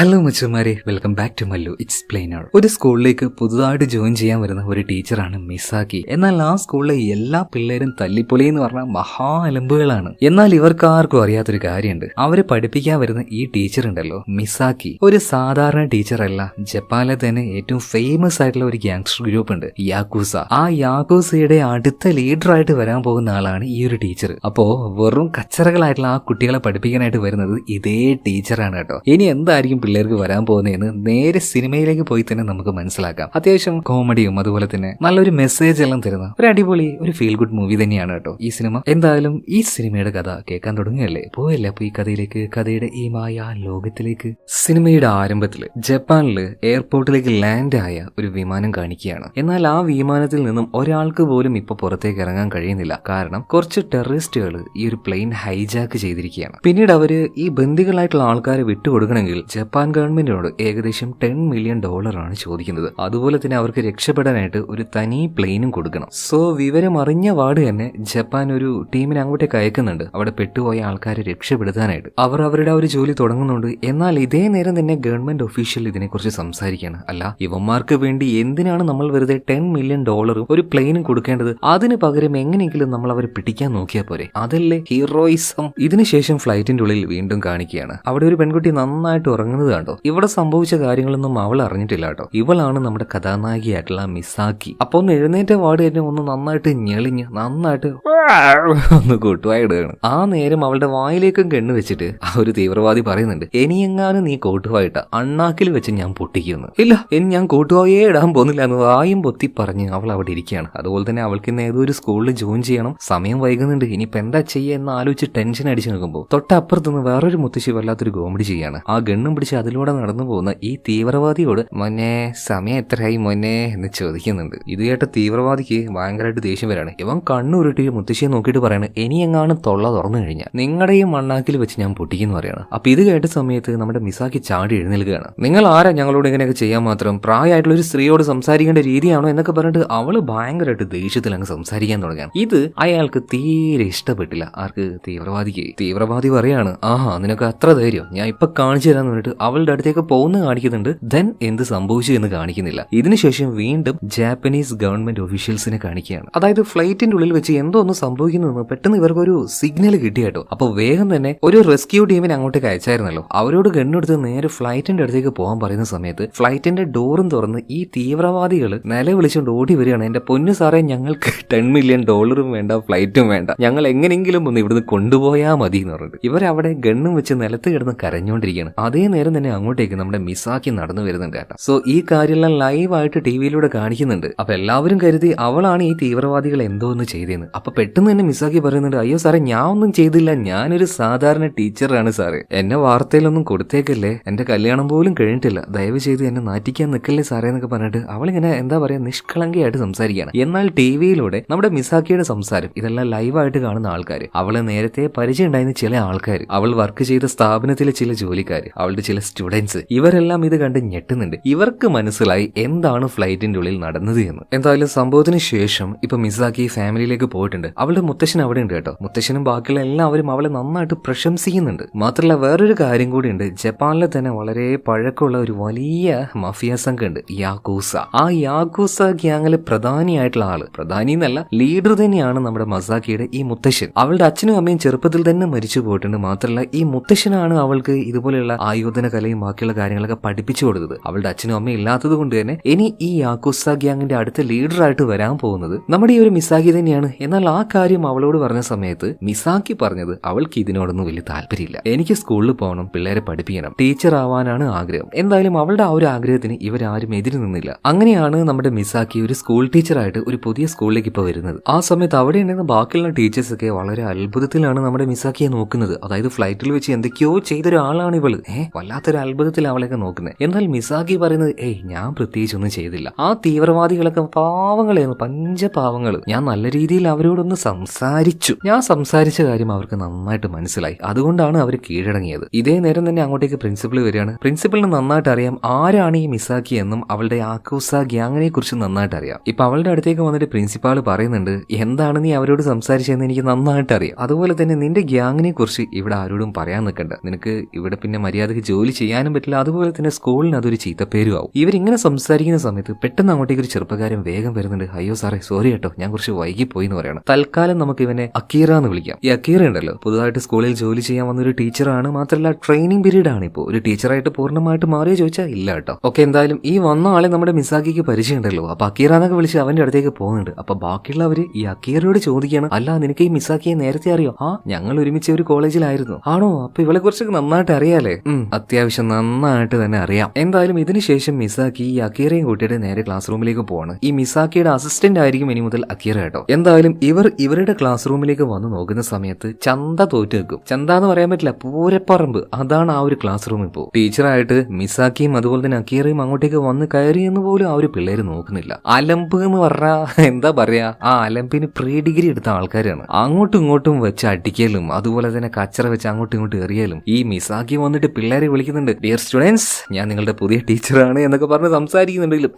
Hello മച്ചുമാരെ, welcome back to Mallu explainer. ഒരു സ്കൂളിലേക്ക് പുതുതായിട്ട് ജോയിൻ ചെയ്യാൻ വരുന്ന ഒരു ടീച്ചറാണ് മിസാക്കി. എന്നാൽ ആ സ്കൂളിലെ എല്ലാ പിള്ളേരും തല്ലിപ്പൊളി എന്ന് പറഞ്ഞാൽ മഹാ അലമ്പുകളാണ്. എന്നാൽ ഇവർക്ക് ആർക്കും അറിയാത്തൊരു കാര്യമുണ്ട്. അവരെ പഠിപ്പിക്കാൻ വരുന്ന ഈ ടീച്ചർ ഉണ്ടല്ലോ, മിസാക്കി, ഒരു സാധാരണ ടീച്ചറല്ല. ജപ്പാനിലെ തന്നെ ഏറ്റവും ഫേമസ് ആയിട്ടുള്ള ഒരു ഗ്യാങ്സ്റ്റർ ഗ്രൂപ്പ് ഉണ്ട്, യാക്കൂസ. ആ യാക്കൂസയുടെ അടുത്ത ലീഡറായിട്ട് വരാൻ പോകുന്ന ആളാണ് ഈ ഒരു ടീച്ചർ. അപ്പോ വെറും കച്ചറകളായിട്ടുള്ള ആ കുട്ടികളെ പഠിപ്പിക്കാനായിട്ട് വരുന്നത് ഇതേ ടീച്ചറാണ് കേട്ടോ. ഇനി എന്തായിരിക്കും പിള്ളേർക്ക് വരാൻ പോകുന്നതെന്ന് നേരെ സിനിമയിലേക്ക് പോയി തന്നെ നമുക്ക് മനസ്സിലാക്കാം. അത്യാവശ്യം കോമഡിയും അതുപോലെ തന്നെ നല്ലൊരു മെസ്സേജ് എല്ലാം തരുന്ന ഒരു അടിപൊളി ഒരു ഫീൽ ഗുഡ് മൂവി തന്നെയാണ് കേട്ടോ ഈ സിനിമ. എന്തായാലും ഈ സിനിമയുടെ കഥ കേൾക്കാൻ തുടങ്ങുകയല്ലേ, പോയല്ലേ അപ്പൊ ഈ കഥയിലേക്ക്, കഥയുടെ ഈ മായ ലോകത്തിലേക്ക്. സിനിമയുടെ ആരംഭത്തില് ജപ്പാനില് എയർപോർട്ടിലേക്ക് ലാൻഡ് ആയ ഒരു വിമാനം കാണിക്കുകയാണ്. എന്നാൽ ആ വിമാനത്തിൽ നിന്നും ഒരാൾക്ക് പോലും ഇപ്പൊ പുറത്തേക്ക് ഇറങ്ങാൻ കഴിയുന്നില്ല. കാരണം കുറച്ച് ടെററിസ്റ്റുകൾ ഈ ഒരു പ്ലെയിൻ ഹൈജാക്ക് ചെയ്തിരിക്കുകയാണ്. പിന്നീട് അവര് ഈ ബന്ദികളായിട്ടുള്ള ആൾക്കാരെ വിട്ടുകൊടുക്കണമെങ്കിൽ ജപ്പാൻ ഗവൺമെന്റിനോട് ഏകദേശം $10 മില്യൺ ചോദിക്കുന്നത്. അതുപോലെ തന്നെ അവർക്ക് രക്ഷപ്പെടാനായിട്ട് ഒരു തനി പ്ലെയിനും കൊടുക്കണം. സോ വിവരം അറിഞ്ഞ വാർഡ് തന്നെ ജപ്പാൻ ഒരു ടീമിനെ അങ്ങോട്ടേക്ക് അയക്കുന്നുണ്ട്, അവിടെ പെട്ടുപോയ ആൾക്കാരെ രക്ഷപ്പെടുത്താനായിട്ട്. അവർ അവരുടെ ഒരു ജോലി തുടങ്ങുന്നുണ്ട്. എന്നാൽ ഇതേ നേരം തന്നെ ഗവൺമെന്റ് ഒഫീഷ്യൽ ഇതിനെക്കുറിച്ച് സംസാരിക്കുകയാണ്. അല്ല, ഇവന്മാർക്ക് വേണ്ടി എന്തിനാണ് നമ്മൾ വെറുതെ $10 മില്യൺ ഒരു പ്ലെയിനും കൊടുക്കേണ്ടത്? അതിന് പകരം എങ്ങനെയെങ്കിലും നമ്മൾ അവരെ പിടിക്കാൻ നോക്കിയാൽ പോരെ, അതല്ലേ ഹീറോയിസം. ഇതിനുശേഷം ഫ്ലൈറ്റിന്റെ ഉള്ളിൽ വീണ്ടും കാണിക്കുകയാണ്. അവിടെ ഒരു പെൺകുട്ടി നന്നായിട്ട് ഉറങ്ങുന്നത് കണ്ടോ. ഇവിടെ സംഭവിച്ച കാര്യങ്ങളൊന്നും അവൾ അറിഞ്ഞിട്ടില്ല കേട്ടോ. ഇവളാണ് നമ്മുടെ കഥാനായികയായിട്ടുള്ള മിസാക്കി. അപ്പൊ ഒന്ന് എഴുന്നേറ്റ വാർഡ് തന്നെ ഒന്ന് നന്നായിട്ട് ഞെളിഞ്ഞ് നന്നായിട്ട് ഒന്ന് കൂട്ടുവായിടുകയാണ്. ആ നേരം അവളുടെ വായിലേക്കും കണ്ണു വെച്ചിട്ട് ആ ഒരു തീവ്രവാദി പറയുന്നുണ്ട്, ഇനിയെങ്ങാനും നീ കോട്ടുവായിട്ട അണ്ണാക്കിൽ വെച്ച് ഞാൻ പൊട്ടിക്കുന്നു. ഇല്ല, ഇനി ഞാൻ കോട്ടുവായേ ഇടാൻ പോകുന്നില്ല എന്ന് വായും പൊത്തി പറഞ്ഞ് അവൾ അവിടെ ഇരിക്കുകയാണ്. അതുപോലെ തന്നെ അവൾക്ക് ഇന്ന് ഏതൊരു സ്കൂളിൽ ജോയിൻ ചെയ്യണം, സമയം വൈകുന്നുണ്ട്, ഇനിയിപ്പോ എന്താ ചെയ്യുക എന്ന് ആലോചിച്ച് ടെൻഷൻ അടിച്ചു നിൽക്കുമ്പോൾ തൊട്ടപ്പുറത്തുനിന്ന് വേറൊരു മുത്തശ്ശി വല്ലാത്തൊരു കോമഡി ചെയ്യാണ്. ആ ഗണ്ണും പിടിച്ച് അതിലൂടെ നടന്നു പോകുന്ന ഈ തീവ്രവാദിയോട് മോനെ സമയം എത്രയായി മോനെ എന്ന് ചോദിക്കുന്നുണ്ട്. ഇത് കേട്ട തീവ്രവാദിക്ക് ഭയങ്കരമായിട്ട് ദേഷ്യം വരാണ്. ഇവൻ കണ്ണുരുട്ടി മുത്തശ്ശിയെ നോക്കിയിട്ട് പറയാണ്, ഇനി എങ്ങാനും തൊള്ള തുറന്നു കഴിഞ്ഞാൽ നിങ്ങളുടെയും മണ്ണാക്കിൽ വെച്ച് ഞാൻ പൊട്ടിക്കുന്നു പറയാണ്. അപ്പൊ ഇത് കേട്ട സമയത്ത് നമ്മുടെ മിസാക്കി ചാടി എഴുന്നേൽക്കുകയാണ്. നിങ്ങൾ ആരാ ഞങ്ങളോട് ഇങ്ങനെയൊക്കെ ചെയ്യാൻ മാത്രം? പ്രായമായിട്ടുള്ള ഒരു സ്ത്രീയോട് സംസാരിക്കേണ്ട രീതിയാണോ എന്നൊക്കെ പറഞ്ഞിട്ട് അവള് ഭയങ്കരമായിട്ട് ദേഷ്യത്തിൽ അങ്ങ് സംസാരിക്കാൻ തുടങ്ങുകയാണ്. ഇത് അയാൾക്ക് തീരെ ഇഷ്ടപ്പെട്ടില്ല. ആർക്ക്? തീവ്രവാദിക്ക്. തീവ്രവാദി പറയാണ്, ആഹാ നിനക്ക് അത്ര ധൈര്യം, ഞാൻ ഇപ്പൊ കാണിച്ചു തരാന്ന് പറഞ്ഞിട്ട് അവളുടെ അടുത്തേക്ക് പോകുന്ന കാണിക്കുന്നുണ്ട്. ദെൻ എന്ത് സംഭവിച്ചു എന്ന് കാണിക്കുന്നില്ല. ഇതിനുശേഷം വീണ്ടും ജാപ്പനീസ് ഗവൺമെന്റ് ഒഫീഷ്യൽസിനെ കാണിക്കുകയാണ്. അതായത് ഫ്ലൈറ്റിന്റെ ഉള്ളിൽ വെച്ച് എന്തോ ഒന്ന് സംഭവിക്കുന്നു. പെട്ടെന്ന് ഇവർക്കൊരു സിഗ്നൽ കിട്ടിയാട്ടോ. അപ്പൊ വേഗം തന്നെ ഒരു റെസ്ക്യൂ ടീമിനെ അങ്ങോട്ടേക്ക് അയച്ചായിരുന്നല്ലോ. അവരോട് ഗണ്ണെടുത്ത് നേരെ ഫ്ലൈറ്റിന്റെ അടുത്തേക്ക് പോകാൻ പറയുന്ന സമയത്ത് ഫ്ലൈറ്റിന്റെ ഡോറും തുറന്ന് ഈ തീവ്രവാദികൾ നിലവിളിച്ചുകൊണ്ട് ഓടി വരികയാണ്. എന്റെ പൊന്നു സാറേ, ഞങ്ങൾക്ക് $10 മില്യൺ വേണ്ട, ഫ്ലൈറ്റും വേണ്ട, ഞങ്ങൾ എങ്ങനെയെങ്കിലും ഒന്ന് ഇവിടുന്ന് കൊണ്ടുപോയാൽ മതി എന്ന് പറഞ്ഞിട്ട് ഇവരവിടെ ഗണ്ണും വെച്ച് നിലത്ത് കിടന്ന് കരഞ്ഞുകൊണ്ടിരിക്കുകയാണ്. അതേ നേരം തന്നെ അങ്ങോട്ടേക്ക് നമ്മുടെ മിസാക്കി നടന്നു വരുന്നുണ്ട് കേട്ടോ. സോ ഈ കാര്യമെല്ലാം ലൈവായിട്ട് ടിവിയിലൂടെ കാണിക്കുന്നുണ്ട്. അപ്പൊ എല്ലാവരും കരുതി അവളാണ് ഈ തീവ്രവാദികൾ എന്തോ ഒന്ന് ചെയ്തതെന്ന്. അപ്പൊ പെട്ടെന്ന് തന്നെ മിസാക്കി പറയുന്നുണ്ട്, അയ്യോ സാറേ ഞാൻ ഒന്നും ചെയ്തില്ല, ഞാനൊരു സാധാരണ ടീച്ചറാണ് സാറേ, എന്നെ വാർത്തയിലൊന്നും കൊടുത്തേക്കല്ലേ, എന്റെ കല്യാണം പോലും കഴിഞ്ഞിട്ടില്ല, ദയവ് ചെയ്ത് എന്നെ നാറ്റിക്കാൻ നിൽക്കല്ലേ സാറേ എന്നൊക്കെ പറഞ്ഞിട്ട് അവളിങ്ങനെ എന്താ പറയാ നിഷ്കളങ്കയായിട്ട് സംസാരിക്കുകയാണ്. എന്നാൽ ടിവിയിലൂടെ നമ്മുടെ മിസാക്കിയുടെ സംസാരം ഇതെല്ലാം ലൈവായിട്ട് കാണുന്ന ആൾക്കാർ, അവളെ നേരത്തെ പരിചയം ഉണ്ടായിരുന്ന ചില ആൾക്കാർ, അവൾ വർക്ക് ചെയ്ത സ്ഥാപനത്തിലെ ചില ജോലിക്കാർ, അവളുടെ ചില സ്റ്റുഡൻസ്, ഇവരെല്ലാം ഇത് കണ്ട് ഞെട്ടുന്നുണ്ട്. ഇവർക്ക് മനസ്സിലായി എന്താണ് ഫ്ലൈറ്റിന്റെ ഉള്ളിൽ നടന്നത് എന്ന്. എന്തായാലും സംഭവത്തിന് ശേഷം ഇപ്പൊ മിസാക്കി ഫാമിലിയിലേക്ക് പോയിട്ടുണ്ട്. അവളുടെ മുത്തശ്ശൻ അവിടെ ഉണ്ട് കേട്ടോ. മുത്തശ്ശനും ബാക്കിയുള്ള എല്ലാവരും അവളെ നന്നായിട്ട് പ്രശംസിക്കുന്നുണ്ട്. മാത്രമല്ല വേറൊരു കാര്യം കൂടി ഉണ്ട്. ജപ്പാനിലെ തന്നെ വളരെ പഴക്കമുള്ള ഒരു വലിയ മഫിയ സംഘം ഉണ്ട്, യാക്കൂസ. ആ യാക്കൂസ ഗ്യാങ്ങിലെ പ്രധാനിയായിട്ടുള്ള ആള്, പ്രധാനി എന്നല്ല ലീഡർ തന്നെയാണ് നമ്മുടെ മസാക്കിയുടെ ഈ മുത്തശ്ശൻ. അവളുടെ അച്ഛനും അമ്മയും ചെറുപ്പത്തിൽ തന്നെ മരിച്ചു പോയിട്ടുണ്ട്. മാത്രമല്ല ഈ മുത്തശ്ശനാണ് അവൾക്ക് ഇതുപോലെയുള്ള ആയോധന കലയും ബാക്കിയുള്ള കാര്യങ്ങളൊക്കെ പഠിപ്പിച്ചു കൊടുത്തത്. അവളുടെ അച്ഛനും അമ്മയും ഇല്ലാത്തത് കൊണ്ട് തന്നെ ഇനി ഈ യാക്കൂസ ഗ്യാങ്ങിന്റെ അടുത്ത ലീഡറായിട്ട് വരാൻ പോകുന്നത് നമ്മുടെ ഈ ഒരു മിസാക്കി തന്നെയാണ്. എന്നാൽ ആ കാര്യം അവളോട് പറഞ്ഞ സമയത്ത് മിസാക്കി പറഞ്ഞത് അവൾക്ക് ഇതിനോടൊന്നും വലിയ താല്പര്യമില്ല. എനിക്ക് സ്കൂളിൽ പോകണം, പിള്ളേരെ പഠിപ്പിക്കണം, ടീച്ചർ ആവാനാണ് ആഗ്രഹം. എന്തായാലും അവളുടെ ആ ഒരു ആഗ്രഹത്തിന് ഇവരാരും എതിര് നിന്നില്ല. അങ്ങനെയാണ് നമ്മുടെ മിസാക്കി ഒരു സ്കൂൾ ടീച്ചറായിട്ട് ഒരു പുതിയ സ്കൂളിലേക്ക് ഇപ്പൊ വരുന്നത്. ആ സമയത്ത് അവിടെ ഉണ്ടായിരുന്ന ബാക്കിയുള്ള ടീച്ചേഴ്സ് ഒക്കെ വളരെ അത്ഭുതത്തിലാണ് നമ്മുടെ മിസാക്കിയെ നോക്കുന്നത്. അതായത് ഫ്ലൈറ്റിൽ വെച്ച് എന്തൊക്കെയോ ചെയ്തൊരാളാണ് ഇവള്. വല്ലാത്തൊരു അത്ഭുതത്തിൽ അവളെയൊക്കെ നോക്കുന്നത്. എന്നാൽ മിസാക്കി പറയുന്നത്, ഞാൻ പ്രത്യേകിച്ചൊന്നും ചെയ്തില്ല, ആ തീവ്രവാദികളൊക്കെ പാവങ്ങളായിരുന്നു, പഞ്ചപാവങ്ങൾ, ഞാൻ നല്ല രീതിയിൽ അവരോടൊന്ന് സംസാരിച്ചു, ഞാൻ സംസാരിച്ച കാര്യം അവർക്ക് നന്നായിട്ട് മനസ്സിലായി, അതുകൊണ്ടാണ് അവർ കീഴടങ്ങിയത്. ഇതേ നേരം തന്നെ അങ്ങോട്ടേക്ക് പ്രിൻസിപ്പൾ വരികയാണ്. പ്രിൻസിപ്പളിന് നന്നായിട്ട് അറിയാം ആരാണ് ഈ മിസാക്കി എന്നും അവളുടെ യാക്കൂസ ഗ്യാങ്ങിനെ കുറിച്ച് നന്നായിട്ട് അറിയാം. ഇപ്പൊ അവളുടെ അടുത്തേക്ക് വന്നിട്ട് പ്രിൻസിപ്പാൾ പറയുന്നുണ്ട്, എന്താണ് നീ അവരോട് സംസാരിച്ചതെന്ന് എനിക്ക് നന്നായിട്ട് അറിയാം, അതുപോലെ തന്നെ നിന്റെ ഗ്യാങ്ങിനെ കുറിച്ച് ഇവിടെ ആരോടും പറയാൻ നിൽക്കണ്ട, നിനക്ക് ഇവിടെ പിന്നെ മര്യാദക്ക് ജോലി ജോലി ചെയ്യാനും പറ്റില്ല, അതുപോലെ തന്നെ സ്കൂളിന് അതൊരു ചീത്തപ്പേരും ആവും. ഇവരിങ്ങനെ സംസാരിക്കുന്ന സമയത്ത് പെട്ടെന്ന് അങ്ങോട്ടേക്ക് ഒരു ചെറുപ്പക്കാരൻ വേഗം വരുന്നുണ്ട്. അയ്യോ സാറേ സോറി കേട്ടോ, ഞാൻ കുറച്ച് വൈകി പോയി എന്ന് പറയണം. തൽക്കാലം നമുക്ക് ഇവനെ അക്കീറ എന്ന് വിളിക്കാം. ഈ അക്കീറ ഉണ്ടല്ലോ പുതുതായിട്ട് സ്കൂളിൽ ജോലി ചെയ്യാൻ വന്നൊരു ടീച്ചറാണ്. മാത്രമല്ല ട്രെയിനിങ് പീരീഡ് ആണ് ഇപ്പോൾ. ഒരു ടീച്ചറായിട്ട് പൂർണ്ണമായിട്ട് മാറിയോ ചോദിച്ചാൽ ഇല്ല കേട്ടോ. ഓക്കെ, എന്തായാലും ഈ വന്ന ആളെ നമ്മുടെ മിസാക്കിക്ക് പരിചയം ഉണ്ടല്ലോ. അപ്പൊ അക്കീറ എന്നൊക്കെ വിളിച്ച് അവന്റെ അടുത്തേക്ക് പോകുന്നുണ്ട്. അപ്പൊ ബാക്കിയുള്ളവര് ഈ അക്കീറയോട് ചോദിക്കുകയാണ്, അല്ല നിനക്ക് ഈ മിസാക്കിയെ നേരത്തെ അറിയോ? ആ, ഞങ്ങൾ ഒരുമിച്ച് ഒരു കോളേജിലായിരുന്നു. ആണോ? അപ്പൊ ഇവളെ കുറിച്ച് നന്നായിട്ട് അറിയാലേ? അത്യാവശ്യം നന്നായിട്ട് തന്നെ അറിയാം. എന്തായാലും ഇതിനുശേഷം മിസാക്കി ഈ അക്കീറയും കൂട്ടിയിട്ട് നേരെ ക്ലാസ് റൂമിലേക്ക് പോവാണ്. ഈ മിസാക്കിയുടെ അസിസ്റ്റന്റ് ആയിരിക്കും ഇനി മുതൽ അക്കീറ കേട്ടോ. എന്തായാലും ഇവരുടെ ക്ലാസ് റൂമിലേക്ക് വന്ന് നോക്കുന്ന സമയത്ത് ചന്ത തോറ്റു നിൽക്കും. ചന്ത എന്ന് പറയാൻ പറ്റില്ല, പൂരപ്പറമ്പ്. അതാണ് ആ ഒരു ക്ലാസ് റൂം. ഇപ്പോ ടീച്ചറായിട്ട് മിസാക്കിയും അതുപോലെ തന്നെ അക്കീറയും അങ്ങോട്ടേക്ക് വന്ന് കയറി എന്ന് പോലും ആ ഒരു പിള്ളേര് നോക്കുന്നില്ല. അലമ്പ് എന്ന് പറഞ്ഞാ എന്താ പറയാ, ആ അലമ്പിന് പ്രീ ഡിഗ്രി എടുത്ത ആൾക്കാരാണ്. അങ്ങോട്ടും ഇങ്ങോട്ടും വെച്ച് അടിക്കലും അതുപോലെ തന്നെ കച്ചറ വെച്ച് അങ്ങോട്ടും ഇങ്ങോട്ടും എറിയലും. ഈ മിസാക്കി വന്നിട്ട് പിള്ളേരെ വിളിക്കുന്നുണ്ട്, ഡിയർ സ്റ്റുഡൻസ്, ഞാൻ നിങ്ങളുടെ പുതിയ ടീച്ചറാണ് എന്നൊക്കെ പറഞ്ഞ് സംസാരിക്കുന്നുണ്ടെങ്കിലും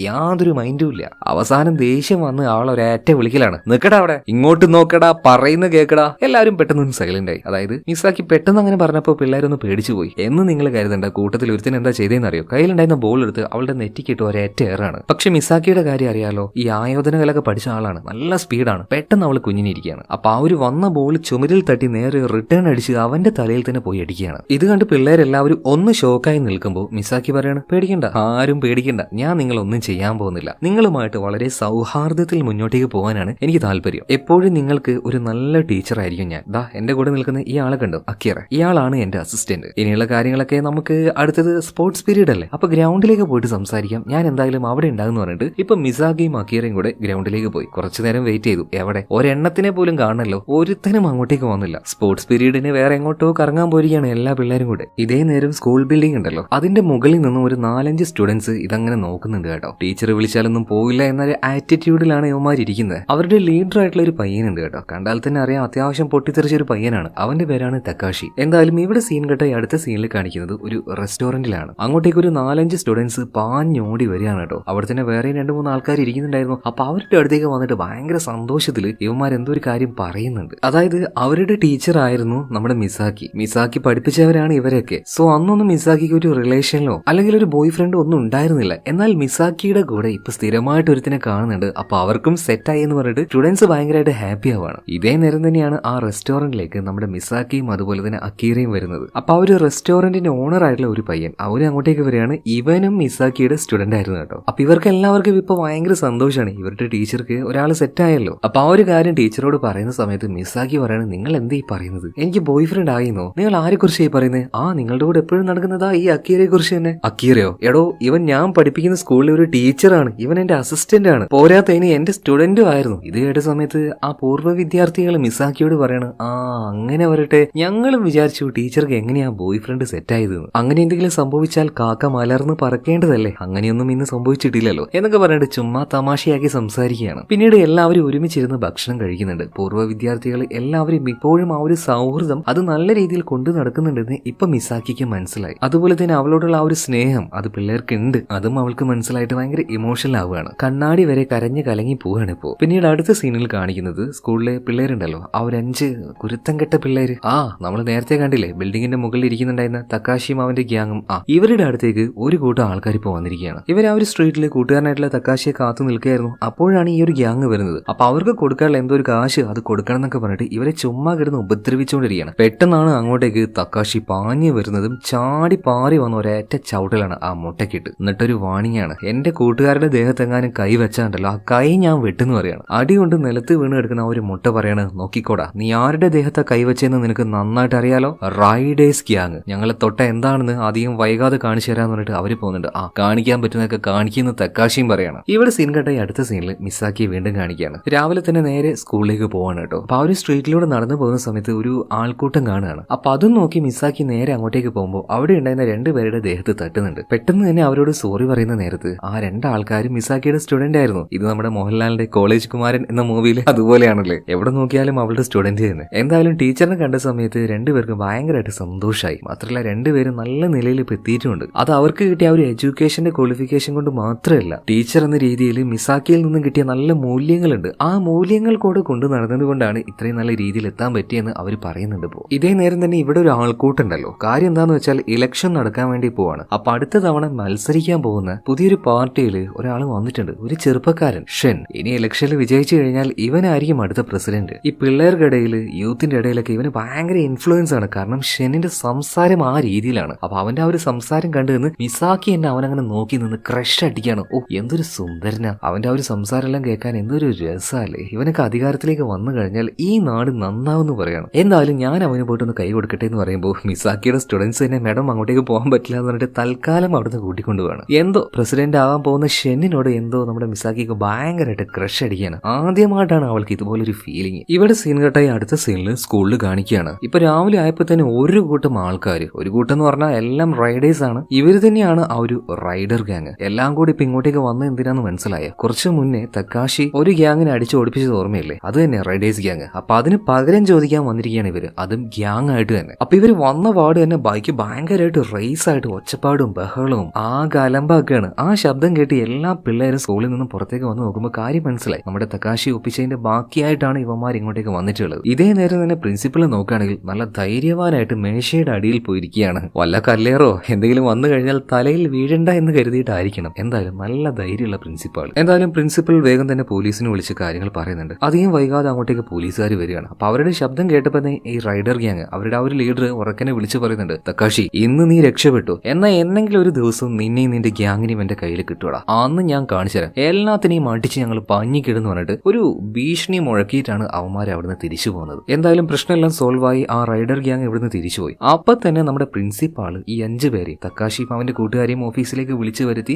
യാതൊരു മൈൻഡും ഇല്ല. അവസാനം ദേഷ്യം വന്ന് ആളൊരേറ്റ വിളിക്കലാണ്, നിക്കടാ അവിടെ, ഇങ്ങോട്ട് നോക്കടാ, പറയുന്ന കേക്കടാ. എല്ലാവരും പെട്ടെന്ന് സൈലന്റ് ആയി. അതായത് മിസാക്കി പെട്ടെന്ന് അങ്ങനെ പറഞ്ഞപ്പോ പിള്ളേരൊന്ന് പേടിച്ചു പോയി എന്ന് നിങ്ങൾ കരുതണ്ട. കൂട്ടത്തിൽ ഒരുത്തിന് എന്താ ചെയ്തതെന്ന് അറിയോ? കയ്യിലുണ്ടായിരുന്ന ബോൾ എടുത്ത് അവളുടെ നെറ്റിക്കിട്ട് ഒരേറ്റ ഏറാണ്. പക്ഷെ മിസാക്കിയുടെ കാര്യം അറിയാലോ, ഈ ആയോധനകലൊക്കെ പഠിച്ച ആളാണ്, നല്ല സ്പീഡാണ്. പെട്ടെന്ന് അവള് കുഞ്ഞിനിരിക്കുകയാണ്. അപ്പൊ ആ ഒരു വന്ന ബോൾ ചുമരിൽ തട്ടി നേരെ റിട്ടേൺ അടിച്ച് അവന്റെ തലയിൽ തന്നെ പോയി അടിക്കുകയാണ്. ഇത് കണ്ട് പിള്ളേരെല്ലാവരും ഒന്ന് ഷോക്കായി നിൽക്കുമ്പോൾ മിസാക്കി പറയാണ്, പേടിക്കണ്ട, ആരും പേടിക്കണ്ട, ഞാൻ നിങ്ങളൊന്നും ചെയ്യാൻ പോകുന്നില്ല. നിങ്ങളുമായിട്ട് വളരെ സൗഹാർദ്ദത്തിൽ മുന്നോട്ടേക്ക് പോകാനാണ് എനിക്ക് താല്പര്യം. എപ്പോഴും നിങ്ങൾക്ക് ഒരു നല്ല ടീച്ചർ ആയിരിക്കും ഞാൻ. ദാ എന്റെ കൂടെ നിൽക്കുന്ന ഈ ആളെ കണ്ടോ, അക്കീറ. ഇയാളാണ് എന്റെ അസിസ്റ്റന്റ്. ഇനിയുള്ള കാര്യങ്ങളൊക്കെ നമുക്ക് അടുത്തത് സ്പോർട്സ് പീരീഡ് അല്ലേ, അപ്പൊ ഗ്രൗണ്ടിലേക്ക് പോയിട്ട് സംസാരിക്കാം. ഞാൻ എന്തായാലും അവിടെ ഉണ്ടാകുന്ന പറഞ്ഞിട്ട് ഇപ്പൊ മിസാക്കിയും അക്കീറയും കൂടെ ഗ്രൗണ്ടിലേക്ക് പോയി. കുറച്ചു നേരം വെയിറ്റ് ചെയ്തു. എവിടെ ഒരെണ്ണത്തിനെ പോലും കാണണല്ലോ, ഒരുത്തനും അങ്ങോട്ടേക്ക് വന്നില്ല. സ്പോർട്സ് പീരീഡിന് വേറെ എങ്ങോട്ടോ കറങ്ങാൻ പോയിരിക്കുകയാണ് എല്ലാ പിള്ളേരും കൂടെ. ഇതേ നേരം സ്കൂൾ ബിൽഡിംഗ് ഉണ്ടല്ലോ, അതിന്റെ മുകളിൽ നിന്നും ഒരു 4-5 സ്റ്റുഡൻസ് ഇതങ്ങനെ നോക്കുന്നുണ്ട് കേട്ടോ. ടീച്ചർ വിളിച്ചാലൊന്നും പോയില്ല എന്നൊരു ആറ്റിറ്റ്യൂഡിലാണ് ഇവന്മാരിയ്ക്കുന്നത്. അവരുടെ ലീഡർ ആയിട്ടുള്ള ഒരു പയ്യനുണ്ട് കേട്ടോ. കണ്ടാൽ തന്നെ അറിയാം അത്യാവശ്യം പൊട്ടിത്തെറിച്ച ഒരു പയ്യനാണ്. അവന്റെ പേരാണ് തക്കാഷി. എന്തായാലും ഇവിടെ സീൻ കേട്ടോ. അടുത്ത സീനിൽ കാണിക്കുന്നത് ഒരു റെസ്റ്റോറന്റിലാണ്. അങ്ങോട്ടേക്ക് ഒരു 4-5 സ്റ്റുഡൻസ് പാഞ്ഞോടി വരികയാണ് കേട്ടോ. അവിടെ തന്നെ വേറെ 2-3 ആൾക്കാർ ഇരിക്കുന്നുണ്ടായിരുന്നു. അപ്പൊ അവരുടെ അടുത്തേക്ക് വന്നിട്ട് ഭയങ്കര സന്തോഷത്തിൽ ഇവന്മാർ എന്തോ ഒരു കാര്യം പറയുന്നുണ്ട്. അതായത് അവരുടെ ടീച്ചർ ആയിരുന്നു നമ്മുടെ മിസാക്കി പഠിപ്പിച്ചവരാണ് ഇവരൊക്കെ. സോ അന്നൊന്നും മിസാക്കിക്ക് ഒരു റിലേഷനിലോ അല്ലെങ്കിൽ ഒരു ബോയ് ഫ്രണ്ടോ ഒന്നും ഉണ്ടായിരുന്നില്ല. എന്നാൽ മിസാക്കിയുടെ കൂടെ ഇപ്പൊ സ്ഥിരമായിട്ട് ഒരുത്തിനെ കാണുന്നുണ്ട്. അപ്പൊ അവർക്കും സെറ്റായി എന്ന് പറഞ്ഞിട്ട് സ്റ്റുഡൻസ് ഭയങ്കരമായിട്ട് ഹാപ്പി ആവാണ്. ഇതേ നേരം തന്നെയാണ് ആ റെസ്റ്റോറന്റിലേക്ക് നമ്മുടെ മിസാക്കിയും അതുപോലെ തന്നെ അക്കീറയും വരുന്നത്. അപ്പൊ ആ ഒരു റെസ്റ്റോറന്റിന്റെ ഓണർ ആയിട്ടുള്ള ഒരു പയ്യൻ അവര് അങ്ങോട്ടേക്ക് വരികയാണ്. ഇവനും മിസാക്കിയുടെ സ്റ്റുഡന്റ് ആയിരുന്നു കേട്ടോ. അപ്പൊ ഇവർക്ക് എല്ലാവർക്കും ഇപ്പൊ ഭയങ്കര സന്തോഷമാണ്. ഇവരുടെ ടീച്ചർക്ക് ഒരാൾ സെറ്റായല്ലോ. അപ്പൊ ആ ഒരു കാര്യം ടീച്ചറോട് പറയുന്ന സമയത്ത് മിസാക്കി പറയാണ്, നിങ്ങൾ എന്താ ഈ പറയുന്നത്? എനിക്ക് ബോയ് ഫ്രണ്ട് ആയിരുന്നോ? നിങ്ങൾ ആരെ കുറിച്ചായി പറയുന്നത്? ആ, നിങ്ങളുടെ കൂടെ എപ്പോഴും നടക്കുന്നതാ ഈ അക്കീറയെ കുറിച്ച് തന്നെ. അക്കീറയോ? എടോ, ഇവൻ ഞാൻ പഠിപ്പിക്കുന്ന സ്കൂളിലെ ഒരു ടീച്ചറാണ്. ഇവൻ എന്റെ അസിസ്റ്റന്റ് ആണ്. പോരാത്തതിന് എന്റെ സ്റ്റുഡന്റും ആയിരുന്നു. ഇത് കേട്ട സമയത്ത് ആ പൂർവ്വ വിദ്യാർത്ഥികൾ മിസാക്കിയോട് പറയാണ്, ആ അങ്ങനെ വരട്ടെ, ഞങ്ങളും വിചാരിച്ചു ടീച്ചർക്ക് എങ്ങനെയാ ബോയ് ഫ്രണ്ട് സെറ്റ് ആയതെന്ന്. അങ്ങനെ എന്തെങ്കിലും സംഭവിച്ചാൽ കാക്ക മലർന്ന് പറക്കേണ്ടതല്ലേ? അങ്ങനെയൊന്നും ഇന്ന് സംഭവിച്ചിട്ടില്ലല്ലോ എന്നൊക്കെ പറഞ്ഞിട്ട് ചുമ്മാ തമാശയാക്കി സംസാരിക്കുകയാണ്. പിന്നീട് എല്ലാവരും ഒരുമിച്ചിരുന്ന് ഭക്ഷണം കഴിക്കുന്നുണ്ട്. പൂർവ്വ വിദ്യാർത്ഥികൾ എല്ലാവരും ഇപ്പോഴും ആ ഒരു സൗഹൃദം അത് നല്ല രീതിയിൽ കൊണ്ടു നടക്കുന്നുണ്ടെന്ന് ഇപ്പൊ മിസാക്കിക്ക് മനസ്സിലായി. അതുപോലെ തന്നെ അവളോടുള്ള ആ ഒരു സ്നേഹം അത് പിള്ളേർക്ക് ഉണ്ട്. അതും അവൾക്ക് മനസ്സിലായിട്ട് ഭയങ്കര ഇമോഷണൽ ആവുകയാണ്. കണ്ണാടി വരെ കരഞ്ഞു കലങ്ങി പോവാണ് ഇപ്പോ. പിന്നീട് അടുത്ത സീനിൽ കാണിക്കുന്നത് സ്കൂളിലെ പിള്ളേരുണ്ടല്ലോ, ആ ഒരു 5 കുരുത്തം കെട്ട പിള്ളേര്. ആ, നമ്മൾ നേരത്തെ കണ്ടില്ലേ ബിൽഡിങ്ങിന്റെ മുകളിൽ ഇരിക്കുന്നുണ്ടായിരുന്ന തക്കാശിയും അവന്റെ ഗ്യാങ്ങും. ഇവരുടെ അടുത്തേക്ക് ഒരു കൂട്ടം ആൾക്കാർ ഇപ്പോ വന്നിരിക്കുകയാണ്. ഇവർ ആ ഒരു സ്ട്രീറ്റിൽ കൂട്ടുകാരനായിട്ടുള്ള തക്കാശിയെ കാത്തു നിൽക്കുകയായിരുന്നു. അപ്പോഴാണ് ഈ ഒരു ഗ്യാങ് വരുന്നത്. അപ്പൊ അവർക്ക് കൊടുക്കാനുള്ള എന്തോ ഒരു കാശ് അത് കൊടുക്കണം എന്നൊക്കെ പറഞ്ഞിട്ട് ഇവരെ ചുമ്മാ കിടന്ന് ഉപദ്രവിച്ചുകൊണ്ടിരിക്കുകയാണ്. പെട്ടെന്നാണ് അങ്ങോട്ടേക്ക് തക്കാശി പാഞ്ഞു വരുന്നതും ചാടി പാറി വന്ന ഒരേറ്റ ചവിട്ടലാണ് ആ മുട്ടക്കിട്ട്. എന്നിട്ടൊരു വാണിംഗ് ആണ്, എന്റെ കൂട്ടുകാരുടെ ദേഹത്തെങ്ങാനും കൈ വെച്ചാണ്ടല്ലോ ആ കൈ ഞാൻ വെട്ടെന്ന് പറയാണ്. അടി കൊണ്ട് നിലത്ത് വീണ് കിടക്കുന്ന ആ ഒരു മുട്ട പറയാണ്, നോക്കിക്കോടാ, നീ ആരുടെ ദേഹത്തെ കൈവച്ചെന്ന് നിനക്ക് നന്നായിട്ട് അറിയാലോ, റൈഡേഴ്സ് ഗ്യാങ്. ഞങ്ങളെ തൊട്ട എന്താണെന്ന് അധികം വൈകാതെ കാണിച്ചു തരാന്ന് പറഞ്ഞിട്ട് അവര് പോകുന്നുണ്ട്. ആ, കാണിക്കാൻ പറ്റുന്നതൊക്കെ കാണിക്കുന്ന തക്കാശിയും പറയാണ്. ഇവിടെ സീൻ കണ്ടായി അടുത്ത സീനിൽ മിസാക്കി വീണ്ടും കാണിക്കുകയാണ്. രാവിലെ തന്നെ നേരെ സ്കൂളിലേക്ക് പോവാണ് കേട്ടോ. അപ്പൊ ആ ഒരു സ്ട്രീറ്റിലൂടെ നടന്നു പോകുന്ന സമയത്ത് ഒരു ആൾക്കൂട്ടം കാണുകയാണ്. അപ്പൊ അതും നോക്കി മിസാക്കി നേരെ അങ്ങോട്ടേക്ക് പോകുമ്പോൾ അവിടെ ഉണ്ടായിരുന്ന 2 പേരുടെ ദേഹത്ത് തട്ടുന്നുണ്ട്. പെട്ടെന്ന് തന്നെ അവരോട് സോറി പറയുന്ന നേരത്ത് ആ 2 ആൾക്കാരും മിസാക്കിയുടെ സ്റ്റുഡന്റ് ആയിരുന്നു. ഇത് നമ്മുടെ മോഹൻലാലിന്റെ കോളേജ് കുമാരൻ എന്ന മൂവിയിൽ അതുപോലെയാണല്ലേ, എവിടെ നോക്കിയാലും അവളുടെ സ്റ്റുഡന്റ് തന്നെ. എന്തായാലും ടീച്ചറിനെ കണ്ട സമയത്ത് 2 പേർക്കും ഭയങ്കരമായിട്ട് സന്തോഷമായി. മാത്രമല്ല 2 പേരും നല്ല നിലയിൽ ഇപ്പൊ എത്തിയിട്ടുണ്ട്. അത് അവർക്ക് കിട്ടിയ ഒരു എഡ്യൂക്കേഷന്റെ ക്വാളിഫിക്കേഷൻ കൊണ്ട് മാത്രമല്ല, ടീച്ചർ എന്ന രീതിയിൽ മിസാക്കിയിൽ നിന്നും കിട്ടിയ നല്ല മൂല്യങ്ങളുണ്ട്. ആ മൂല്യങ്ങൾ കൂടെ കൊണ്ടു നടന്നതുകൊണ്ടാണ് ഇത്രയും നല്ല രീതിയിൽ എത്താൻ പറ്റിയെന്ന് അവർ പറയുന്നുണ്ട്. ഇതേ നേരം തന്നെ ഇവിടെ ഒരു ആൾക്കൂട്ടുണ്ടല്ലോ. കാര്യം എന്താന്ന് എന്താന്ന് വെച്ചാൽ ഇലക്ഷൻ നടക്കാൻ വേണ്ടി പോവാണ്. അപ്പൊ അടുത്ത തവണ മത്സരിക്കാൻ പോകുന്ന പുതിയൊരു പാർട്ടിയിൽ ഒരാൾ വന്നിട്ടുണ്ട്, ഒരു ചെറുപ്പക്കാരൻ ഷെൻ. ഇനി ഇലക്ഷനിൽ വിജയിച്ചു കഴിഞ്ഞാൽ ഇവനായിരിക്കും അടുത്ത പ്രസിഡന്റ്. ഈ പിള്ളേർക്കിടയിൽ യൂത്തിന്റെ ഇടയിലൊക്കെ ഇവന് ഭയങ്കര ഇൻഫ്ലുവൻസ് ആണ്. കാരണം ഷെന്നിന്റെ സംസാരം ആ രീതിയിലാണ്. അപ്പൊ അവന്റെ ആ ഒരു സംസാരം കണ്ടു നിന്ന് മിസാക്കി എന്നെ അവനങ്ങനെ നോക്കി നിന്ന് ക്രഷ് അടിക്കാണ്. ഓ എന്തൊരു സുന്ദരനാ, അവന്റെ ആ ഒരു സംസാരം എല്ലാം കേൾക്കാൻ എന്തൊരു രസമല്ലേ. ഇവനൊക്കെ അധികാരത്തിലേക്ക് വന്നു കഴിഞ്ഞാൽ ഈ നാട് നന്നാവെന്ന് പറയാണ്. എന്തായാലും ഞാൻ അവന് പോയിട്ടൊന്ന് കൈ കൊടുക്കട്ടെ എന്ന് പറയുമ്പോൾ മിസാക്കിയുടെ സ്റ്റുഡൻസ് തന്നെ മാഡം അങ്ങോട്ടേക്ക് പോകാൻ പറ്റില്ല എന്ന് പറഞ്ഞിട്ട് തൽക്കാലം അവിടുന്ന് കൂട്ടിക്കൊണ്ടുപോകണം. എന്തോ പ്രസിഡന്റ് ആവാൻ പോകുന്ന ഷെന്നിനോട് എന്തോ നമ്മുടെ മിസാക്കിക്ക് ഭയങ്കരമായിട്ട് ക്രഷ് അടിക്കുകയാണ്. ആദ്യമായിട്ടാണ് അവൾക്ക് ഇതുപോലൊരു ഫീലിംഗ്. ഇവിടെ സീൻ കട്ടായി അടുത്ത സീനിൽ സ്കൂളിൽ കാണിക്കുകയാണ്. ഇപ്പൊ രാവിലെ ആയപ്പോ തന്നെ ഒരു കൂട്ടം ആൾക്കാർ, ഒരു കൂട്ടം എന്ന് പറഞ്ഞാൽ എല്ലാം റൈഡേഴ്സ് ആണ്. ഇവര് തന്നെയാണ് ആ ഒരു റൈഡർ ഗ്യാങ്. എല്ലാം കൂടി ഇപ്പൊ ഇങ്ങോട്ടേക്ക് വന്നത് എന്തിനാന്ന് മനസ്സിലായ. കുറച്ചു മുന്നേ തക്കാശി ഒരു ഗ്യാങ്ങിനെ അടിച്ച് ഓടിപ്പിച്ചത് ഓർമ്മയില്ലേ, അത് തന്നെ റൈഡേഴ്സ് ഗ്യാങ്. അപ്പൊ അതിന് പകരം ചോദിക്കാൻ വന്നിരിക്കുകയാണ് ഇവര്, അതും ഗ്യാങ് ആയിട്ട് തന്നെ. അപ്പൊ ഇവര് വന്ന പാട് തന്നെ ബൈക്ക് ഭയങ്കരമായിട്ട് റേസ് ആയിട്ട് ഒച്ചപ്പാടും ബഹളവും ആകെ അലമ്പാക്കുകയാണ്. ആ ശബ്ദം കേട്ട് എല്ലാ പിള്ളേരും സ്കൂളിൽ നിന്നും പുറത്തേക്ക് വന്ന് നോക്കുമ്പോൾ കാര്യം മനസ്സിലായി. നമ്മുടെ തക്കാശി ഒപ്പിച്ചതിന്റെ ബാക്കിയായിട്ടാണ് ഇവന്മാർ ഇങ്ങോട്ടേക്ക് വന്നിട്ടുള്ളത്. ഇതേ നേരം തന്നെ പ്രിൻസിപ്പളിനെ നോക്കുകയാണെങ്കിൽ നല്ല ധൈര്യവാനായിട്ട് മേശയുടെ അടിയിൽ പോയിരിക്കുകയാണ്. വല്ല കല്ലേറോ എന്തെങ്കിലും വന്നു കഴിഞ്ഞാൽ തലയിൽ വീഴണ്ട എന്ന് കരുതിയിട്ടായിരിക്കണം. എന്തായാലും നല്ല ധൈര്യമുള്ള പ്രിൻസിപ്പാൾ. എന്തായാലും പ്രിൻസിപ്പൽ വേഗം തന്നെ പോലീസിനെ വിളിച്ച് കാര്യങ്ങൾ പറയുന്നുണ്ട്. അധികം വൈകാതെ അങ്ങോട്ടേക്ക് പോലീസുകാർ വരികയാണ്. അപ്പൊ അവരുടെ ശബ്ദം കേട്ടപ്പോൾ ഈ റൈഡർ ഗ്യാങ് അവരുടെ ആ ഒരു ലീഡർ ഉറക്കനെ വിളിച്ചു പറയുന്നുണ്ട്, തക്കാശി ഇന്ന് നീ രക്ഷപ്പെട്ടു, എന്നാൽ എന്നെങ്കിലും ഒരു ദിവസം നിന്നെയും നിന്റെ ഗ്യാങ്ങിനെയും എന്റെ കയ്യിൽ കിട്ടുവാടാ. അന്ന് ഞാൻ കാണിച്ചു തരാം, എല്ലാത്തിനെയും അടിച്ച് ഞങ്ങൾ പഞ്ഞിക്കിടുന്ന് പറഞ്ഞിട്ട് ഒരു ഭീഷണി മുഴക്കിയിട്ടാണ് അവന്മാരെ അവിടുന്ന് തിരിച്ചു പോകുന്നത്. എന്തായാലും പ്രശ്നമെല്ലാം സോൾവ് ആയി ആ റൈഡർ ഗ്യാങ് ഇവിടുന്ന് തിരിച്ചുപോയി. അപ്പൊ തന്നെ നമ്മുടെ പ്രിൻസിപ്പാൾ ഈ 5 പേരെയും തക്കാശി അവന്റെ കൂട്ടുകാരെയും ഓഫീസിലേക്ക് വിളിച്ചു വരുത്തി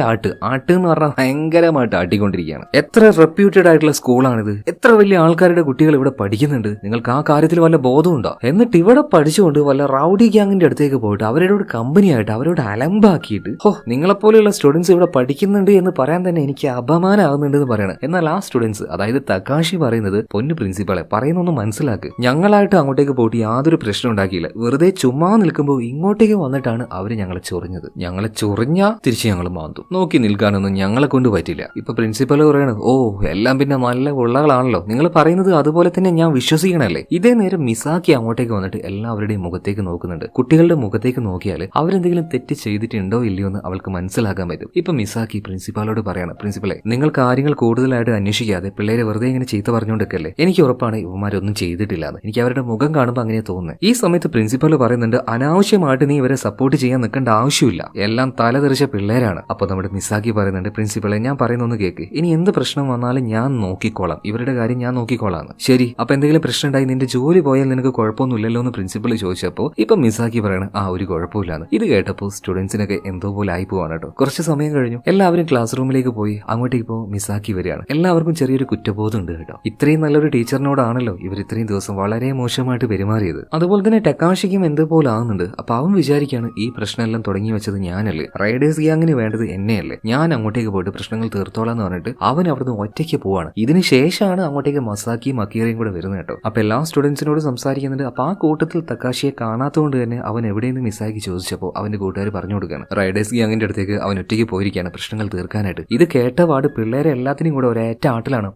ആട്ട് എന്ന് പറഞ്ഞാൽ ഭയങ്കരമായിട്ട് ആട്ടിക്കൊണ്ടിരിക്കുകയാണ്. എത്ര റെപ്യൂട്ടഡ് ആയിട്ടുള്ള സ്കൂളാണിത്, എത്ര വലിയ ആൾക്കാരുടെ കുട്ടികൾ ഇവിടെ പഠിക്കുന്നുണ്ട്, നിങ്ങൾക്ക് ആ കാര്യത്തിൽ വല്ല ബോധമുണ്ടോ? എന്നിട്ട് ഇവിടെ പഠിച്ചുകൊണ്ട് വല്ല റൗഡി ഗ്യാങ്ങിന്റെ അടുത്തേക്ക് പോയിട്ട് അവരോട് കമ്പനിയായിട്ട് അവരോട് അലമ്പാക്കിയിട്ട് നിങ്ങളെപ്പോലെയുള്ള സ്റ്റുഡൻസ് ഇവിടെ പഠിക്കുന്നുണ്ട് എന്ന് പറയാൻ തന്നെ എനിക്ക് അപമാനമാകുന്നുണ്ട് എന്ന് പറയണം. എന്നാൽ ആ സ്റ്റുഡൻസ്, അതായത് തക്കാശി പറയുന്നത്, പൊന്നു പ്രിൻസിപ്പളെ പറയുന്നൊന്നും മനസ്സിലാക്ക്, ഞങ്ങളായിട്ട് അങ്ങോട്ടേക്ക് പോയിട്ട് യാതൊരു പ്രശ്നം ഉണ്ടാക്കിയില്ല, വെറുതെ ചുമ്മാ നിൽക്കുമ്പോൾ ഇങ്ങോട്ടേക്ക് വന്നിട്ടാണ് അവര് ഞങ്ങളെ ചൊറിഞ്ഞത്. ഞങ്ങളെ ചൊറിഞ്ഞാ തിരിച്ച് ഞങ്ങൾ മാന്തും, നോക്കി നിൽക്കാനൊന്നും ഞങ്ങളെ കൊണ്ട് പറ്റില്ല. ഇപ്പൊ പ്രിൻസിപ്പൽ പറയണത്, ഓ എല്ലാം പിന്നെ നല്ല ഉള്ളകളാണല്ലോ, നിങ്ങൾ പറയുന്നത് അതുപോലെ തന്നെ ഞാൻ വിശ്വസിക്കണല്ലേ. ഇതേ നേരം മിസാക്കി അങ്ങോട്ടേക്ക് വന്നിട്ട് എല്ലാവരുടെയും മുഖത്തേക്ക് നോക്കുന്നുണ്ട്. കുട്ടികളുടെ മുഖത്തേക്ക് നോക്കിയാൽ അവരെന്തെങ്കിലും തെറ്റ് ചെയ്തിട്ടുണ്ടോ ഇല്ലയോ എന്ന് അവൾക്ക് മനസ്സിലാക്കാൻ പറ്റും. ഇപ്പൊ മിസാക്കി പ്രിൻസിപ്പാളോട് പറയാണ്, പ്രിൻസിപ്പളെ നിങ്ങൾ കാര്യങ്ങൾ കൂടുതലായിട്ട് അന്വേഷിക്കാതെ പിള്ളേരെ വെറുതെ ഇങ്ങനെ ചീത്ത പറഞ്ഞുകൊണ്ടിരിക്കല്ലേ, എനിക്ക് ഉറപ്പാണ് ഇവന്മാരൊന്നും ചെയ്തിട്ടില്ല എന്ന്. എനിക്ക് അവരുടെ മുഖം കാണുമ്പോൾ അങ്ങനെ തോന്നുന്നത്. ഈ സമയത്ത് പ്രിൻസിപ്പൽ പറയുന്നുണ്ട്, അനാവശ്യമായിട്ട് നീ ഇവരെ സപ്പോർട്ട് ചെയ്യാൻ നിൽക്കേണ്ട ആവശ്യമില്ല, എല്ലാം തലതെറിച്ച പിള്ളേരാണ്. അപ്പൊ നമ്മുടെ മിസാക്കി പറയുന്നുണ്ട്, പ്രിൻസിപ്പളെ ഞാൻ പറയുന്നൊന്ന് കേക്ക്, ഇനി എന്ത് പ്രശ്നം വന്നാലും ഞാൻ നോക്കിക്കോളാം, ഇവരുടെ കാര്യം ഞാൻ നോക്കിക്കോളാം. ശരി, അപ്പൊ എന്തെങ്കിലും പ്രശ്നം ഉണ്ടായി നിന്റെ ജോലി പോയാൽ നിനക്ക് കുഴപ്പമൊന്നുമില്ലല്ലോ എന്ന് പ്രിൻസിപ്പൾ ചോദിച്ചപ്പോൾ ഇപ്പൊ മിസാക്കി പറയണം, ആ ഒരു കുഴപ്പമില്ലാന്ന്. ഇത് കേട്ടപ്പോൾ സ്റ്റുഡൻസിനൊക്കെ എന്തോ പോലെ ആയി പോവാണ് കേട്ടോ. കുറച്ച് സമയം കഴിഞ്ഞു, എല്ലാവരും ക്ലാസ് റൂമിലേക്ക് പോയി. അങ്ങോട്ടേക്ക് ഇപ്പോൾ മിസാക്കി വരികയാണ്. എല്ലാവർക്കും ചെറിയൊരു കുറ്റബോധം ഉണ്ട് കേട്ടോ. ഇത്രയും നല്ലൊരു ടീച്ചറിനോടാണല്ലോ ഇവർ ഇത്രയും ദിവസം വളരെ മോശമായിട്ട് പെരുമാറിയത്. അതുപോലെ തന്നെ ടെക്കാഷിക്കും എന്തോപോലെ ആകുന്നുണ്ട്. അപ്പൊ അവൻ വിചാരിക്കാണ്, ഈ പ്രശ്നമെല്ലാം തുടങ്ങി വെച്ചത് ഞാനല്ലേ, റൈഡേഴ്സ് ഗ്യാങ്ങിന് വേണ്ടത് എന്നെയല്ലേ, ഞാൻ അങ്ങോട്ടേക്ക് പോയിട്ട് പ്രശ്നങ്ങൾ തീർത്തോളാം എന്ന് പറഞ്ഞിട്ട് അവൻ അവിടുന്ന് ഒറ്റയ്ക്ക് പോവാണ്. ഇതിന് ശേഷമാണ് അങ്ങോട്ടേക്ക് മസാക്കിയും അക്കീറയും കൂടെ വരുന്നത് കേട്ടോ. അപ്പൊ എല്ലാ സ്റ്റുഡൻസിനോട് സംസാരിക്കുന്നുണ്ട്. അപ്പൊ ആ കൂട്ടത്തിൽ തക്കാശിയെ കാണാത്തതുകൊണ്ട് തന്നെ അവൻ എവിടെയെന്ന് മിസാക്കി ചോദിച്ചപ്പോൾ അവന്റെ കൂട്ടുകാർ പറഞ്ഞു കൊടുക്കുകയാണ്, റൈഡേഴ്സ് ഗ്യാങ്ങിന്റെ അടുത്തേക്ക് അവൻ ഒറ്റയ്ക്ക് പോയിരിക്കുകയാണ് പ്രശ്നങ്ങൾ തീർക്കാനായിട്ട്. ഇത് കേട്ടപാട് പിള്ളേരെ എല്ലാത്തിനും കൂടെ ഒരേറ്റ ആട്ടിലാണ്.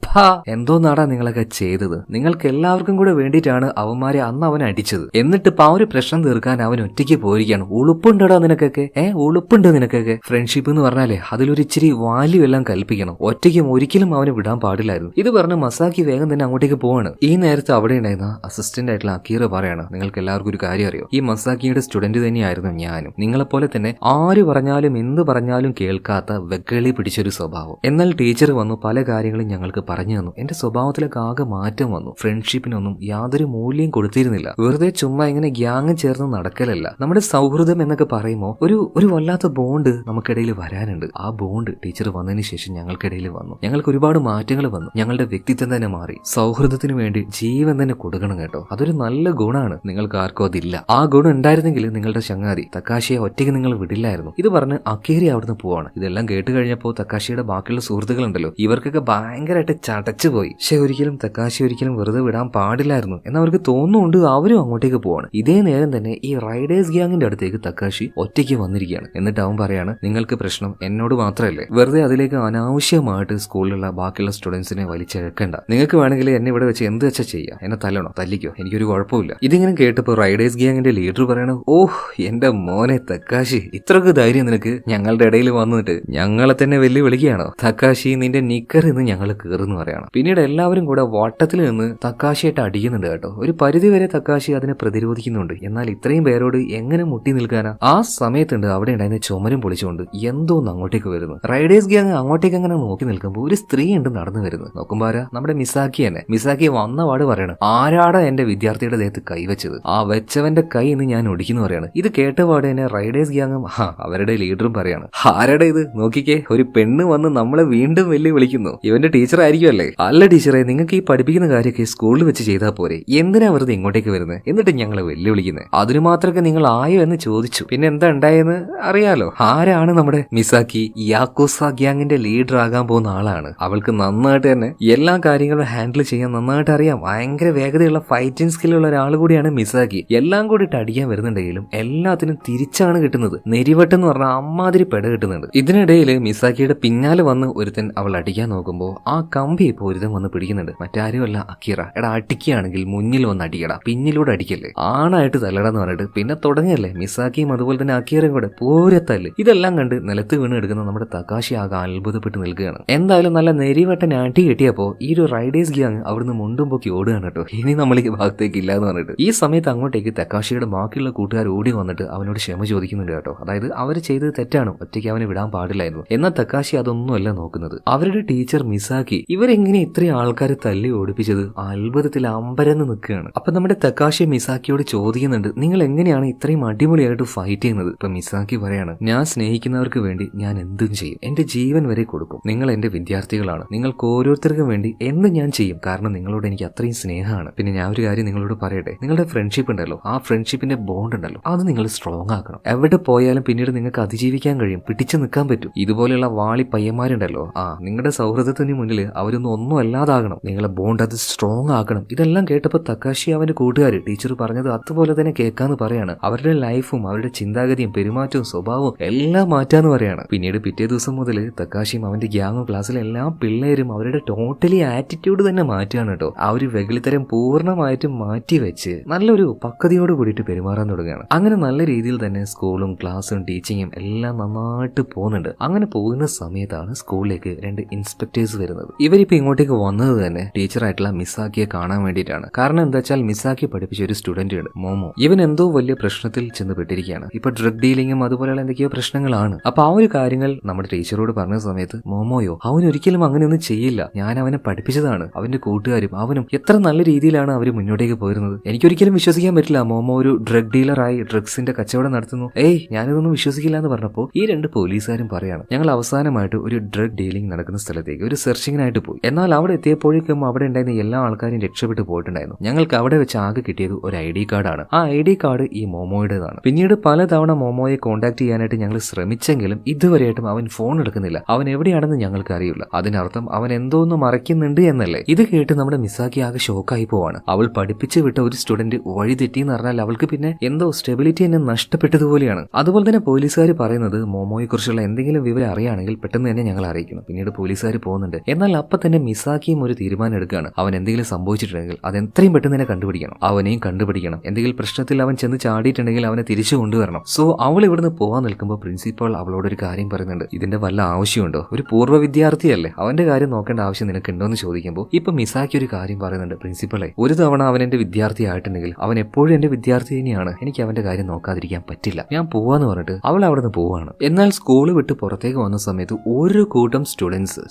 എന്തോന്നാടാ നിങ്ങളൊക്കെ ചെയ്തത്, നിങ്ങൾക്ക് എല്ലാവർക്കും കൂടെ വേണ്ടിയിട്ടാണ് അവന്മാരെ അന്ന് അവൻ അടിച്ചത്, എന്നിട്ട് ഇപ്പൊ ആ ഒരു പ്രശ്നം തീർക്കാൻ അവൻ ഒറ്റയ്ക്ക് പോയിരിക്കുകയാണ്. ഉളുപ്പുണ്ടോ നിനക്കൊക്കെ, ഉളുപ്പുണ്ടോ നിനക്കൊക്കെ? ഫ്രണ്ട്ഷിപ്പ് എന്ന് പറഞ്ഞാലേ അതിലൊരു ഇച്ചിരി വാല്യൂ എല്ലാം കൽപ്പിക്കണം. ഒറ്റയ്ക്കും ഒരിക്കലും അവനെ വിടാൻ പാടില്ലായിരുന്നു. ഇത് പറഞ്ഞ് മസാക്കി വേഗം തന്നെ അങ്ങോട്ടേക്ക് പോവാണ്. ഈ നേരത്തെ അവിടെ ഉണ്ടായിരുന്ന അസിസ്റ്റന്റ് ആയിട്ടുള്ള അക്കീറ പറയാണ്, നിങ്ങൾക്ക് എല്ലാവർക്കും ഒരു കാര്യം അറിയോ, ഈ മസാക്കിയുടെ സ്റ്റുഡന്റ് തന്നെയായിരുന്നു ഞാനും. നിങ്ങളെപ്പോലെ തന്നെ ആര് പറഞ്ഞാലും എന്ത് പറഞ്ഞാലും കേൾക്കാത്ത വെക്കളി പിടിച്ചൊരു സ്വഭാവം. എന്നാൽ ടീച്ചർ വന്നു പല കാര്യങ്ങളും ഞങ്ങൾക്ക് പറഞ്ഞു തന്നു. എന്റെ സ്വഭാവത്തിലൊക്കെ ആകെ മാറ്റം വന്നു. ഫ്രണ്ട്ഷിപ്പിനൊന്നും യാതൊരു മൂല്യം കൊടുത്തിരുന്നില്ല. വെറുതെ ചുമ്മാ ഇങ്ങനെ ഗ്യാങ് ചേർന്ന് നടക്കലല്ല. നമ്മുടെ സൗഹൃദം എന്നൊക്കെ പറയുമ്പോൾ ഒരു വല്ലാത്ത ബോണ്ട് നമുക്കിടയിൽ വരാനുണ്ട്. ആ ബോണ്ട് ടീച്ചർ വന്നതിന് ശേഷം ഞങ്ങൾക്കിടയിൽ വന്നു. ഞങ്ങൾക്ക് ഒരുപാട് മാറ്റങ്ങൾ വന്നു. ഞങ്ങളുടെ വ്യക്തിത്വം തന്നെ മാറി. സൗഹൃദത്തിന് വേണ്ടി ജീവൻ തന്നെ കൊടുക്കണം കേട്ടോ. അതൊരു നല്ല ഗുണമാണ്. നിങ്ങൾക്ക് ആർക്കും അതില്ല. ആ ഗുണം ഉണ്ടായിരുന്നെങ്കിൽ നിങ്ങളുടെ ചങ്ങാതി തക്കാശിയെ ഒറ്റയ്ക്ക് നിങ്ങൾ വിടില്ലായിരുന്നു. ഇത് പറഞ്ഞ് അക്കേരി അവിടുന്ന് പോവാണ്. ഇതെല്ലാം കേട്ട് കഴിഞ്ഞപ്പോൾ തക്കാശിയുടെ ബാക്കിയുള്ള സുഹൃത്തുക്കളുണ്ടല്ലോ, ഇവർക്കൊക്കെ ഭയങ്കരമായിട്ട് ചടച്ചു പോയി. ഒരിക്കലും തക്കാശി ഒരിക്കലും വെറുതെ വിടാൻ പാടില്ലായിരുന്നു എന്നവർക്ക് തോന്നുന്നുണ്ട്. അവരും അങ്ങോട്ടേക്ക് പോവാണ്. ഇതേ നേരം തന്നെ ഈ റൈഡേഴ്സ് ഗ്യാങ്ങിന്റെ അടുത്തേക്ക് തക്കാശി ഒറ്റയ്ക്ക് വന്നിരിക്കുകയാണ്. എന്നിട്ട് അവൻ പറയാണ്, നിങ്ങൾക്ക് പ്രശ്നം എന്നോട് മാത്രമല്ലേ, വെറുതെ അതിലേക്ക് അനാവശ്യമായിട്ട് സ്കൂളിലുള്ള ബാക്കിയുള്ള സ്റ്റുഡൻസിനെ വലിച്ചെഴുക്കണ്ട. നിങ്ങൾക്ക് വേണമെങ്കിൽ എന്നെ ഇവിടെ വെച്ച് എന്ത് വെച്ചാൽ ചെയ്യാം, എന്നെ തല്ലണോ തല്ലിക്കോ, എനിക്കൊരു കുഴപ്പമില്ല. ഇതിങ്ങനെ കേട്ടപ്പോൾ റൈഡേഴ്സ് ഗ്യാങ്ങിന്റെ ലീഡർ പറയണ, ഓഹ് എന്റെ മോനെ തക്കാശി, ഇത്രക്ക് ധൈര്യം നിനക്ക് ഞങ്ങളുടെ ഇടയിൽ വന്നിട്ട് ഞങ്ങളെ തന്നെ വെല്ലുവിളിക്കുകയാണോ? തക്കാശി നിന്റെ നിക്കർ ഇന്ന് ഞങ്ങൾ കീറുന്നു പറയണം. പിന്നീട് എല്ലാവരും കൂടെ വട്ടത്തിൽ നിന്ന് തക്കാശിയായിട്ട് അടിക്കുന്നുണ്ട് കേട്ടോ. ഒരു പരിധി വരെ തക്കാശി അതിനെ പ്രതിരോധിക്കുന്നുണ്ട്. എന്നാൽ ഇത്രയും പേരോട് എങ്ങനെ മുട്ടി നിൽക്കാനാ? ആ സമയത്തുണ്ട് അവിടെ ഉണ്ടായിരുന്ന ചുമരും പൊളിച്ചുകൊണ്ട് എന്തോന്ന് അങ്ങോട്ടേക്ക് വരുന്നു. റൈഡേഴ്സ് ഗ്യാങ് അങ്ങോട്ടേക്ക് അങ്ങനെ നോക്കി നിൽക്കുമ്പോൾ ഒരു സ്ത്രീ ഉണ്ട് നടന്നു വരുന്നത്. നോക്കുമ്പോ നമ്മുടെ മിസാക്കി തന്നെ. മിസാക്കി വന്ന പാട് പറയണം, ആരാടാ എന്റെ വിദ്യാർത്ഥിയുടെ ദേഹത്ത് കൈവച്ചത്? ആ വെച്ചവന്റെ കൈ ഇന്ന് ഞാൻ ഒടിക്കുന്നു പറയാണ്. ഇത് കേട്ടപാട് തന്നെ റൈഡേഴ്സ് ഗ്യാങ്ങും അവരുടെ ലീഡറും പറയാണ്, ആരാടാ ഇത്? നോക്കിക്കേ, ഒരു പെണ്ണ് വന്ന് നമ്മളെ വീണ്ടും വെല്ലു വിളിക്കുന്നു. ഇവന്റെ ടീച്ചർ ആയിരിക്കും അല്ലേ? അല്ല ടീച്ചറെ, നിങ്ങൾക്ക് ഈ പഠിപ്പിക്കുന്ന കാര്യമൊക്കെ സ്കൂളിൽ വെച്ച് ചെയ്താൽ പോരെ, എന്തിനാ വെറുതെ ഇങ്ങോട്ടേക്ക് വരുന്നത്? എന്നിട്ട് ഞങ്ങളെ വെല്ലുവിളിക്കുന്നത്? അതിനു മാത്രമൊക്കെ നിങ്ങൾ ആയോ എന്ന് ചോദിച്ചു. പിന്നെ എന്താ ഉണ്ടായെന്ന് അറിയാലോ. ആരാണ് നമ്മുടെ മിസാക്കി? യാക്കോസ ഗ്യാങ്ങിന്റെ ലീഡർ ആകാൻ പോകുന്ന ആളാണ്. അവൾക്ക് നന്നായിട്ട് തന്നെ എല്ലാ കാര്യങ്ങളും ഹാൻഡിൽ ചെയ്യാൻ നന്നായിട്ട് അറിയാം. ഭയങ്കര വേഗതയുള്ള ഫൈറ്റിംഗ് സ്കില്ലുള്ള ഒരാൾ കൂടിയാണ് മിസാക്കി. എല്ലാം കൂടിയിട്ട് അടിക്കാൻ വരുന്നുണ്ടെങ്കിലും എല്ലാത്തിനും തിരിച്ചാണ് കിട്ടുന്നത്. നെരിവട്ടെന്ന് പറഞ്ഞാൽ അമ്മാതിരി പെട കിട്ടുന്നുണ്ട്. ഇതിനിടയിൽ മിസാക്കിയുടെ പിന്നാലെ വന്ന് ഒരുത്തൻ അവൾ അടിക്കാൻ നോക്കുമ്പോൾ ആ കമ്പി ഇപ്പൊ ഒരുത്തൻ വന്ന് പിടിക്കുന്നുണ്ട്. മറ്റാരുമല്ല, അക്കീറ. എടാ അടിക്കുകയാണെങ്കിൽ മുന്നിൽ വന്ന് അടിക്കടാ, പിന്നിലൂടെ അടിക്കല്ലേ, ആണായിട്ട് തല്ലടാന്ന് പറഞ്ഞിട്ട് പിന്നെ തുടങ്ങിയല്ലേ മിസാക്കിയും അതുപോലെ തന്നെ അക്കീറയും കൂടെ പോരത്തല്ല്. ഇതെല്ലാം കണ്ട് നിലത്ത് വീണ് എടുക്കുന്ന നമ്മുടെ തക്കാശി ആകെ അത്ഭുതപ്പെട്ട് നിൽക്കുകയാണ്. എന്തായാലും നല്ല നെരിവട്ടൻ അടി കിട്ടിയപ്പോ ഈ ഒരു റൈഡേഴ്സ് ഗ്യാങ് അവിടുന്ന് മുണ്ടും പൊക്കി ഓടുകയാണ് കേട്ടോ. ഇനി നമ്മൾ ഈ ഭാഗത്തേക്ക് ഇല്ലാന്ന് പറഞ്ഞിട്ട് ഈ സമയത്ത് അങ്ങോട്ടേക്ക് തക്കാശിയുടെ ബാക്കിയുള്ള കൂട്ടുകാർ ഓടി വന്നിട്ട് അവനോട് ക്ഷമ ചോദിക്കുന്നുണ്ട് കേട്ടോ. അതായത് അവർ ചെയ്തത് തെറ്റാണ്, ഒറ്റയ്ക്ക് അവനെ വിടാൻ പാടില്ലായിരുന്നു. എന്നാൽ തക്കാശി അതൊന്നുമല്ല നോക്കുന്നത്. അവരുടെ ടീച്ചർ മിസാക്കി ഇവരെങ്ങനെ ഇത്രയും ആൾക്കാർ തല്ലി ഓടിപ്പിച്ചത്? അത്ഭുതത്തിൽ അമ്പരന്ന് നിൽക്കുകയാണ്. അപ്പൊ നമ്മുടെ തക്കാശി മിസാക്കിയോട് ചോദിക്കുന്നുണ്ട്, നിങ്ങൾ എങ്ങനെയാണ് ഇത്രയും അടിപൊളിയായിട്ട് ഫൈറ്റ് ചെയ്യുന്നത്? ഇപ്പൊ മിസാക്കി പറയാണ്, ഞാൻ സ്നേഹിക്കുന്നവർക്ക് വേണ്ടി ഞാൻ എന്തും ചെയ്യും, എന്റെ ജീവൻ വരെ കൊടുക്കും. നിങ്ങൾ എന്റെ വിദ്യാർത്ഥികളാണ്, നിങ്ങൾക്ക് ഓരോരുത്തർക്കും വേണ്ടി എന്തും ഞാൻ ചെയ്യും, കാരണം നിങ്ങളോട് എനിക്ക് അത്രയും സ്നേഹമാണ്. പിന്നെ ഞാൻ ഒരു കാര്യം നിങ്ങളോട് പറയട്ടെ, നിങ്ങളുടെ ഫ്രണ്ട്ഷിപ്പ് ഉണ്ടല്ലോ, ആ ഫ്രണ്ട്ഷിപ്പിന്റെ ബോണ്ട് ഉണ്ടല്ലോ, അത് നിങ്ങൾ സ്ട്രോങ് ആക്കണം. എവിടെ പോയാലും പിന്നീട് നിങ്ങൾക്ക് അതിജീവിക്കാൻ കഴിയും, പിടിച്ചു നിൽക്കാൻ പറ്റും. ഇതുപോലെയുള്ള വാളി പയ്യന്മാരുണ്ടല്ലോ, നിങ്ങളുടെ സൗഹൃദത്തിന് മുന്നിൽ അവരൊന്നും ഒന്നും അല്ലാതാകണം. നിങ്ങളെ ബോണ്ട് അത് സ്ട്രോങ് ആക്കണം. ഇതെല്ലാം കേട്ടപ്പോൾ തക്കാശി അവന്റെ കൂട്ടുകാര് ടീച്ചർ പറഞ്ഞത് അതുപോലെ തന്നെ കേൾക്കാന്ന് പറയാണ്. അവരുടെ ലൈഫും അവരുടെ ചിന്താഗതിയും പെരുമാറ്റവും സ്വഭാവവും എല്ലാം മാറ്റാന്ന് പറയാണ്. പിന്നീട് പിറ്റേ ദിവസം മുതൽ തക്കാശിയും അവന്റെ ഗ്യാങ്ങും ക്ലാസ്സിലെ എല്ലാ പിള്ളേരും അവരുടെ ടോട്ടലി ആറ്റിറ്റ്യൂഡ് തന്നെ മാറ്റുകയാണ് കേട്ടോ. ആ ഒരു വെകിളിത്തരം പൂർണ്ണമായിട്ടും മാറ്റിവെച്ച് നല്ലൊരു പക്വതയോട് കൂടിയിട്ട് പെരുമാറാൻ തുടങ്ങുകയാണ്. അങ്ങനെ നല്ല രീതിയിൽ തന്നെ സ്കൂളും ക്ലാസ്സും ടീച്ചിങ്ങും എല്ലാം നന്നായിട്ട് പോകുന്നുണ്ട്. അങ്ങനെ പോകുന്ന സമയത്താണ് സ്കൂളിലേക്ക് 2 ഇൻസ്പെക്ടേഴ്സ് വരുന്നത്. ഇവരിപ്പോ ഇങ്ങോട്ടേക്ക് വന്നത് തന്നെ ടീച്ചറായിട്ടുള്ള മിസാക്കിയെ കാണാൻ വേണ്ടിയിട്ടാണ്. കാരണം എന്താ വെച്ചാൽ മിസാക്കി പഠിപ്പിച്ച ഒരു സ്റ്റുഡന്റ് ഉണ്ട്, മോമോ. ഇവൻ എന്തോ വലിയ പ്രശ്നത്തിൽ ചെന്ന് പെട്ടിരിക്കുകയാണ്. ഇപ്പൊ ഡ്രഗ് ഡീലിംഗും അതുപോലെയുള്ള എന്തൊക്കെയോ പ്രശ്നങ്ങളാണ്. അപ്പൊ ആ ഒരു കാര്യങ്ങൾ നമ്മുടെ ടീച്ചറോട് പറഞ്ഞ സമയത്ത് മോമോയോ അവൻ ഒരിക്കലും അങ്ങനെയൊന്നും ചെയ്യില്ല, ഞാൻ അവനെ പഠിപ്പിച്ചതാണ്. അവന്റെ കൂട്ടുകാരും അവനും എത്ര നല്ല രീതിയിലാണ് അവർ മുന്നോട്ടേക്ക് പോയിരുന്നത്. എനിക്കൊരിക്കലും വിശ്വസിക്കാൻ പറ്റില്ല മോമോ ഒരു ഡ്രഗ് ഡീലറായി ഡ്രഗ്സിന്റെ കച്ചവടം നടത്തുന്നു. ഞാനിതൊന്നും വിശ്വസിക്കില്ല എന്ന് പറഞ്ഞപ്പോൾ ഈ 2 പോലീസുകാരും പറയാണ്, ഞങ്ങൾ അവസാനമായിട്ട് ഒരു ഡ്രഗ് ഡീലിംഗ് നടക്കുന്ന സ്ഥലത്തേക്ക് ഒരു സെർച്ചിങ്ങിനായിട്ട് പോയി. എന്നാൽ അവിടെ എത്തിയപ്പോഴേക്കും അവിടെ ഉണ്ടായിരുന്ന എല്ലാ ആൾക്കാരും രക്ഷപ്പെട്ടു പോയിട്ടുണ്ടായിരുന്നു. ഞങ്ങൾക്ക് അവിടെ വെച്ച് ആകെ കിട്ടിയത് ഒരു ID കാർഡാണ്. ആ ID കാർഡ് ഈ മോമോയുടേതാണ്. പിന്നീട് പലതവണ മോമോയെ കോൺടാക്ട് ചെയ്യാനായിട്ട് ഞങ്ങൾ ശ്രമിച്ചെങ്കിലും ഇതുവരെയായിട്ടും അവൻ ഫോൺ എടുക്കുന്നില്ല. അവൻ എവിടെയാണെന്ന് ഞങ്ങൾക്ക് അറിയില്ല. അതിനർത്ഥം അവൻ എന്തോന്ന് മറയ്ക്കുന്നുണ്ട് എന്നല്ലേ. ഇത് കേട്ട് നമ്മുടെ മിസാക്കി ആകെ ഷോക്കായി പോവാണ്. അവൾ പഠിപ്പിച്ചു വിട്ട ഒരു സ്റ്റുഡന്റ് വഴി തെറ്റിയെന്ന് പറഞ്ഞാൽ അവൾക്ക് പിന്നെ എന്തോ സ്റ്റെബിലിറ്റി തന്നെ നഷ്ടപ്പെട്ടതുപോലെയാണ്. അതുപോലെ തന്നെ പോലീസുകാർ പറയുന്നത് മോമോയെ കുറിച്ചുള്ള എന്തെങ്കിലും വിവരം അറിയുകയാണെങ്കിൽ പെട്ടെന്ന് തന്നെ ഞങ്ങൾ അറിയിക്കണം. പിന്നീട് പോലീസുകാർ പോകുന്നുണ്ട്. എന്നാൽ അപ്പൊ തന്നെ മിസാക്കിയും ഒരു തീരുമാനം എടുക്കുകയാണ്. അവൻ എന്തെങ്കിലും സംഭവിച്ചിട്ടുണ്ടെങ്കിൽ അത് എത്രയും പെട്ടെന്ന് തന്നെ കണ്ടുപിടിക്കണം, അവനെയും കണ്ടുപിടിക്കണം. എന്തെങ്കിലും പ്രശ്നത്തിൽ അവൻ ചെന്ന് ചാടിയിട്ടുണ്ടെങ്കിൽ അവനെ തിരിച്ചു കൊണ്ടുവരണം. സോ അവൾ ഇവിടുന്ന് പോകാൻ നിൽക്കുമ്പോൾ പ്രിൻസിപ്പൾ അവളോട് ഒരു കാര്യം പറയുന്നുണ്ട്, ഇതിന്റെ വല്ല ആവശ്യമുണ്ടോ? ഒരു പൂർവ്വ വിദ്യാർത്ഥിയല്ലേ, അവന്റെ കാര്യം നോക്കേണ്ട ആവശ്യം നിനക്കുണ്ടോ എന്ന് ചോദിക്കുമ്പോൾ ഇപ്പൊ മിസാക്കി ഒരു കാര്യം പറയുന്നുണ്ട്, പ്രിൻസിപ്പളെ ഒരു തവണ അവൻ എന്റെ വിദ്യാർത്ഥി ആയിട്ടുണ്ടെങ്കിൽ അവൻ എപ്പോഴും എന്റെ വിദ്യാർത്ഥി തന്നെയാണ്, എനിക്ക് അവന്റെ കാര്യം നോക്കാതിരിക്കാൻ പറ്റില്ല, ഞാൻ പോവാന്ന് പറഞ്ഞിട്ട് അവൾ അവിടെ നിന്ന് പോവാണ്. എന്നാൽ സ്കൂൾ വിട്ട് പുറത്തേക്ക് വന്ന സമയത്ത് ഒരു കൂട്ടം സ്റ്റുഡൻസ്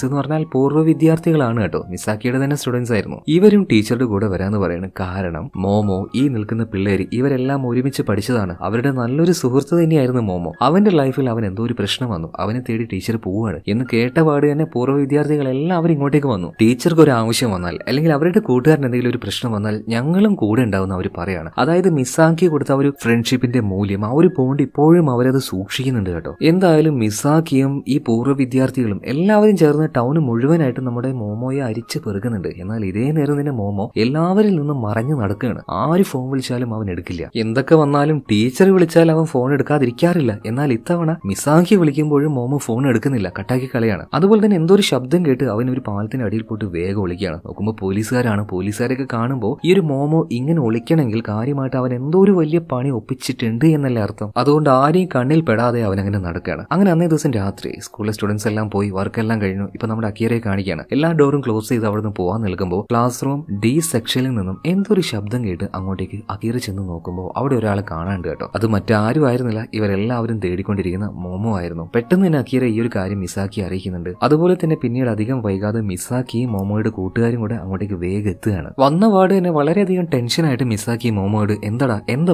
എന്ന് പറഞ്ഞാൽ പൂർവ്വ വിദ്യാർത്ഥികളാണ് കേട്ടോ, മിസാക്കിയുടെ തന്നെ സ്റ്റുഡൻസ് ആയിരുന്നു. ഇവരും ടീച്ചറുടെ കൂടെ വരാന്ന് പറയുന്നത് കാരണം മോമോ ഈ നിൽക്കുന്ന പിള്ളേര് ഇവരെല്ലാം ഒരുമിച്ച് പഠിച്ചതാണ്. അവരുടെ നല്ലൊരു സുഹൃത്ത് തന്നെയായിരുന്നു മോമോ. അവന്റെ ലൈഫിൽ അവൻ എന്തോ ഒരു പ്രശ്നം വന്നു, അവനെ തേടി ടീച്ചർ പോവാണ് എന്ന് കേട്ടപാട് തന്നെ പൂർവ്വ വിദ്യാർത്ഥികൾ എല്ലാവരും ഇങ്ങോട്ടേക്ക് വന്നു. ടീച്ചർക്ക് ഒരു ആവശ്യം വന്നാൽ അല്ലെങ്കിൽ അവരുടെ കൂട്ടുകാരൻ എന്തെങ്കിലും ഒരു പ്രശ്നം വന്നാൽ ഞങ്ങളും കൂടെ ഉണ്ടാവുന്ന അവർ പറയാണ്. അതായത് മിസാക്കി കൊടുത്ത ഒരു ഫ്രണ്ട്ഷിപ്പിന്റെ മൂല്യം, ആ ഒരു ബോണ്ട് ഇപ്പോഴും അവരത് സൂക്ഷിക്കുന്നുണ്ട് കേട്ടോ. എന്തായാലും മിസാക്കിയും ഈ പൂർവ്വ വിദ്യാർത്ഥികളും എല്ലാവരും ചേർന്ന് ടൗണ് മുഴുവനായിട്ട് നമ്മുടെ മോമോയെ അരിച്ച് പെറുകുന്നുണ്ട്. എന്നാൽ ഇതേ നേരം തന്നെ മോമോ എല്ലാവരിൽ നിന്നും മറഞ്ഞു നടക്കുകയാണ്. ആര് ഫോൺ വിളിച്ചാലും അവൻ എടുക്കില്ല. എന്തൊക്കെ വന്നാലും ടീച്ചർ വിളിച്ചാൽ അവൻ ഫോൺ എടുക്കാതിരിക്കാറില്ല. എന്നാൽ ഇത്തവണ മിസാക്കി വിളിക്കുമ്പോഴും മോമോ ഫോൺ എടുക്കുന്നില്ല, കട്ടാക്കി കളയാണ്. അതുപോലെ തന്നെ എന്തോ ഒരു ശബ്ദം കേട്ട് അവൻ ഒരു പാലത്തിന്റെ അടിയിൽ പോയിട്ട് വേഗം ഒളിക്കുകയാണ്. നോക്കുമ്പോൾ പോലീസുകാരാണ്. പോലീസുകാരൊക്കെ കാണുമ്പോൾ ഈ ഒരു മോമോ ഇങ്ങനെ ഒളിക്കണമെങ്കിൽ കാര്യമായിട്ട് അവൻ എന്തോ ഒരു വലിയ പണി ഒപ്പിച്ചിട്ടുണ്ട് എന്നല്ലേ അർത്ഥം. അതുകൊണ്ട് ആരെയും കണ്ണിൽ പെടാതെ അവനങ്ങനെ നടക്കുകയാണ്. അങ്ങനെ അന്നേ ദിവസം രാത്രി സ്കൂളിലെ സ്റ്റുഡൻസ് എല്ലാം പോയി വർക്കെല്ലാം കഴിഞ്ഞു. ഇപ്പൊ നമ്മുടെ അക്കീറയെ കാണിക്കുകയാണ്. എല്ലാ ഡോറും ക്ലോസ് ചെയ്ത് അവിടെ നിന്ന് പോകാൻ നിൽക്കുമ്പോൾ ക്ലാസ് റൂം ഡി സെക്ഷനിൽ നിന്നും എന്തൊരു ശബ്ദം കേട്ട് അങ്ങോട്ടേക്ക് അക്കീറ ചെന്ന് നോക്കുമ്പോൾ അവിടെ ഒരാളെ കാണാണ്ട് കേട്ടോ. അത് മറ്റാരും ആയിരുന്നില്ല, ഇവരെല്ലാവരും തേടിക്കൊണ്ടിരിക്കുന്ന മോമോ ആയിരുന്നു. പെട്ടെന്ന് തന്നെ അക്കീറ ഈ ഒരു കാര്യം മിസാക്കി അറിയിക്കുന്നുണ്ട്. അതുപോലെ തന്നെ പിന്നീട് അധികം വൈകാതെ മിസാക്കിയും മോമോയുടെ കൂട്ടുകാരും കൂടെ അങ്ങോട്ടേക്ക് വേഗം എത്തുകയാണ്. വന്ന പാട് തന്നെ വളരെയധികം ടെൻഷനായിട്ട് മിസാക്കി മോമോയോട് എന്താ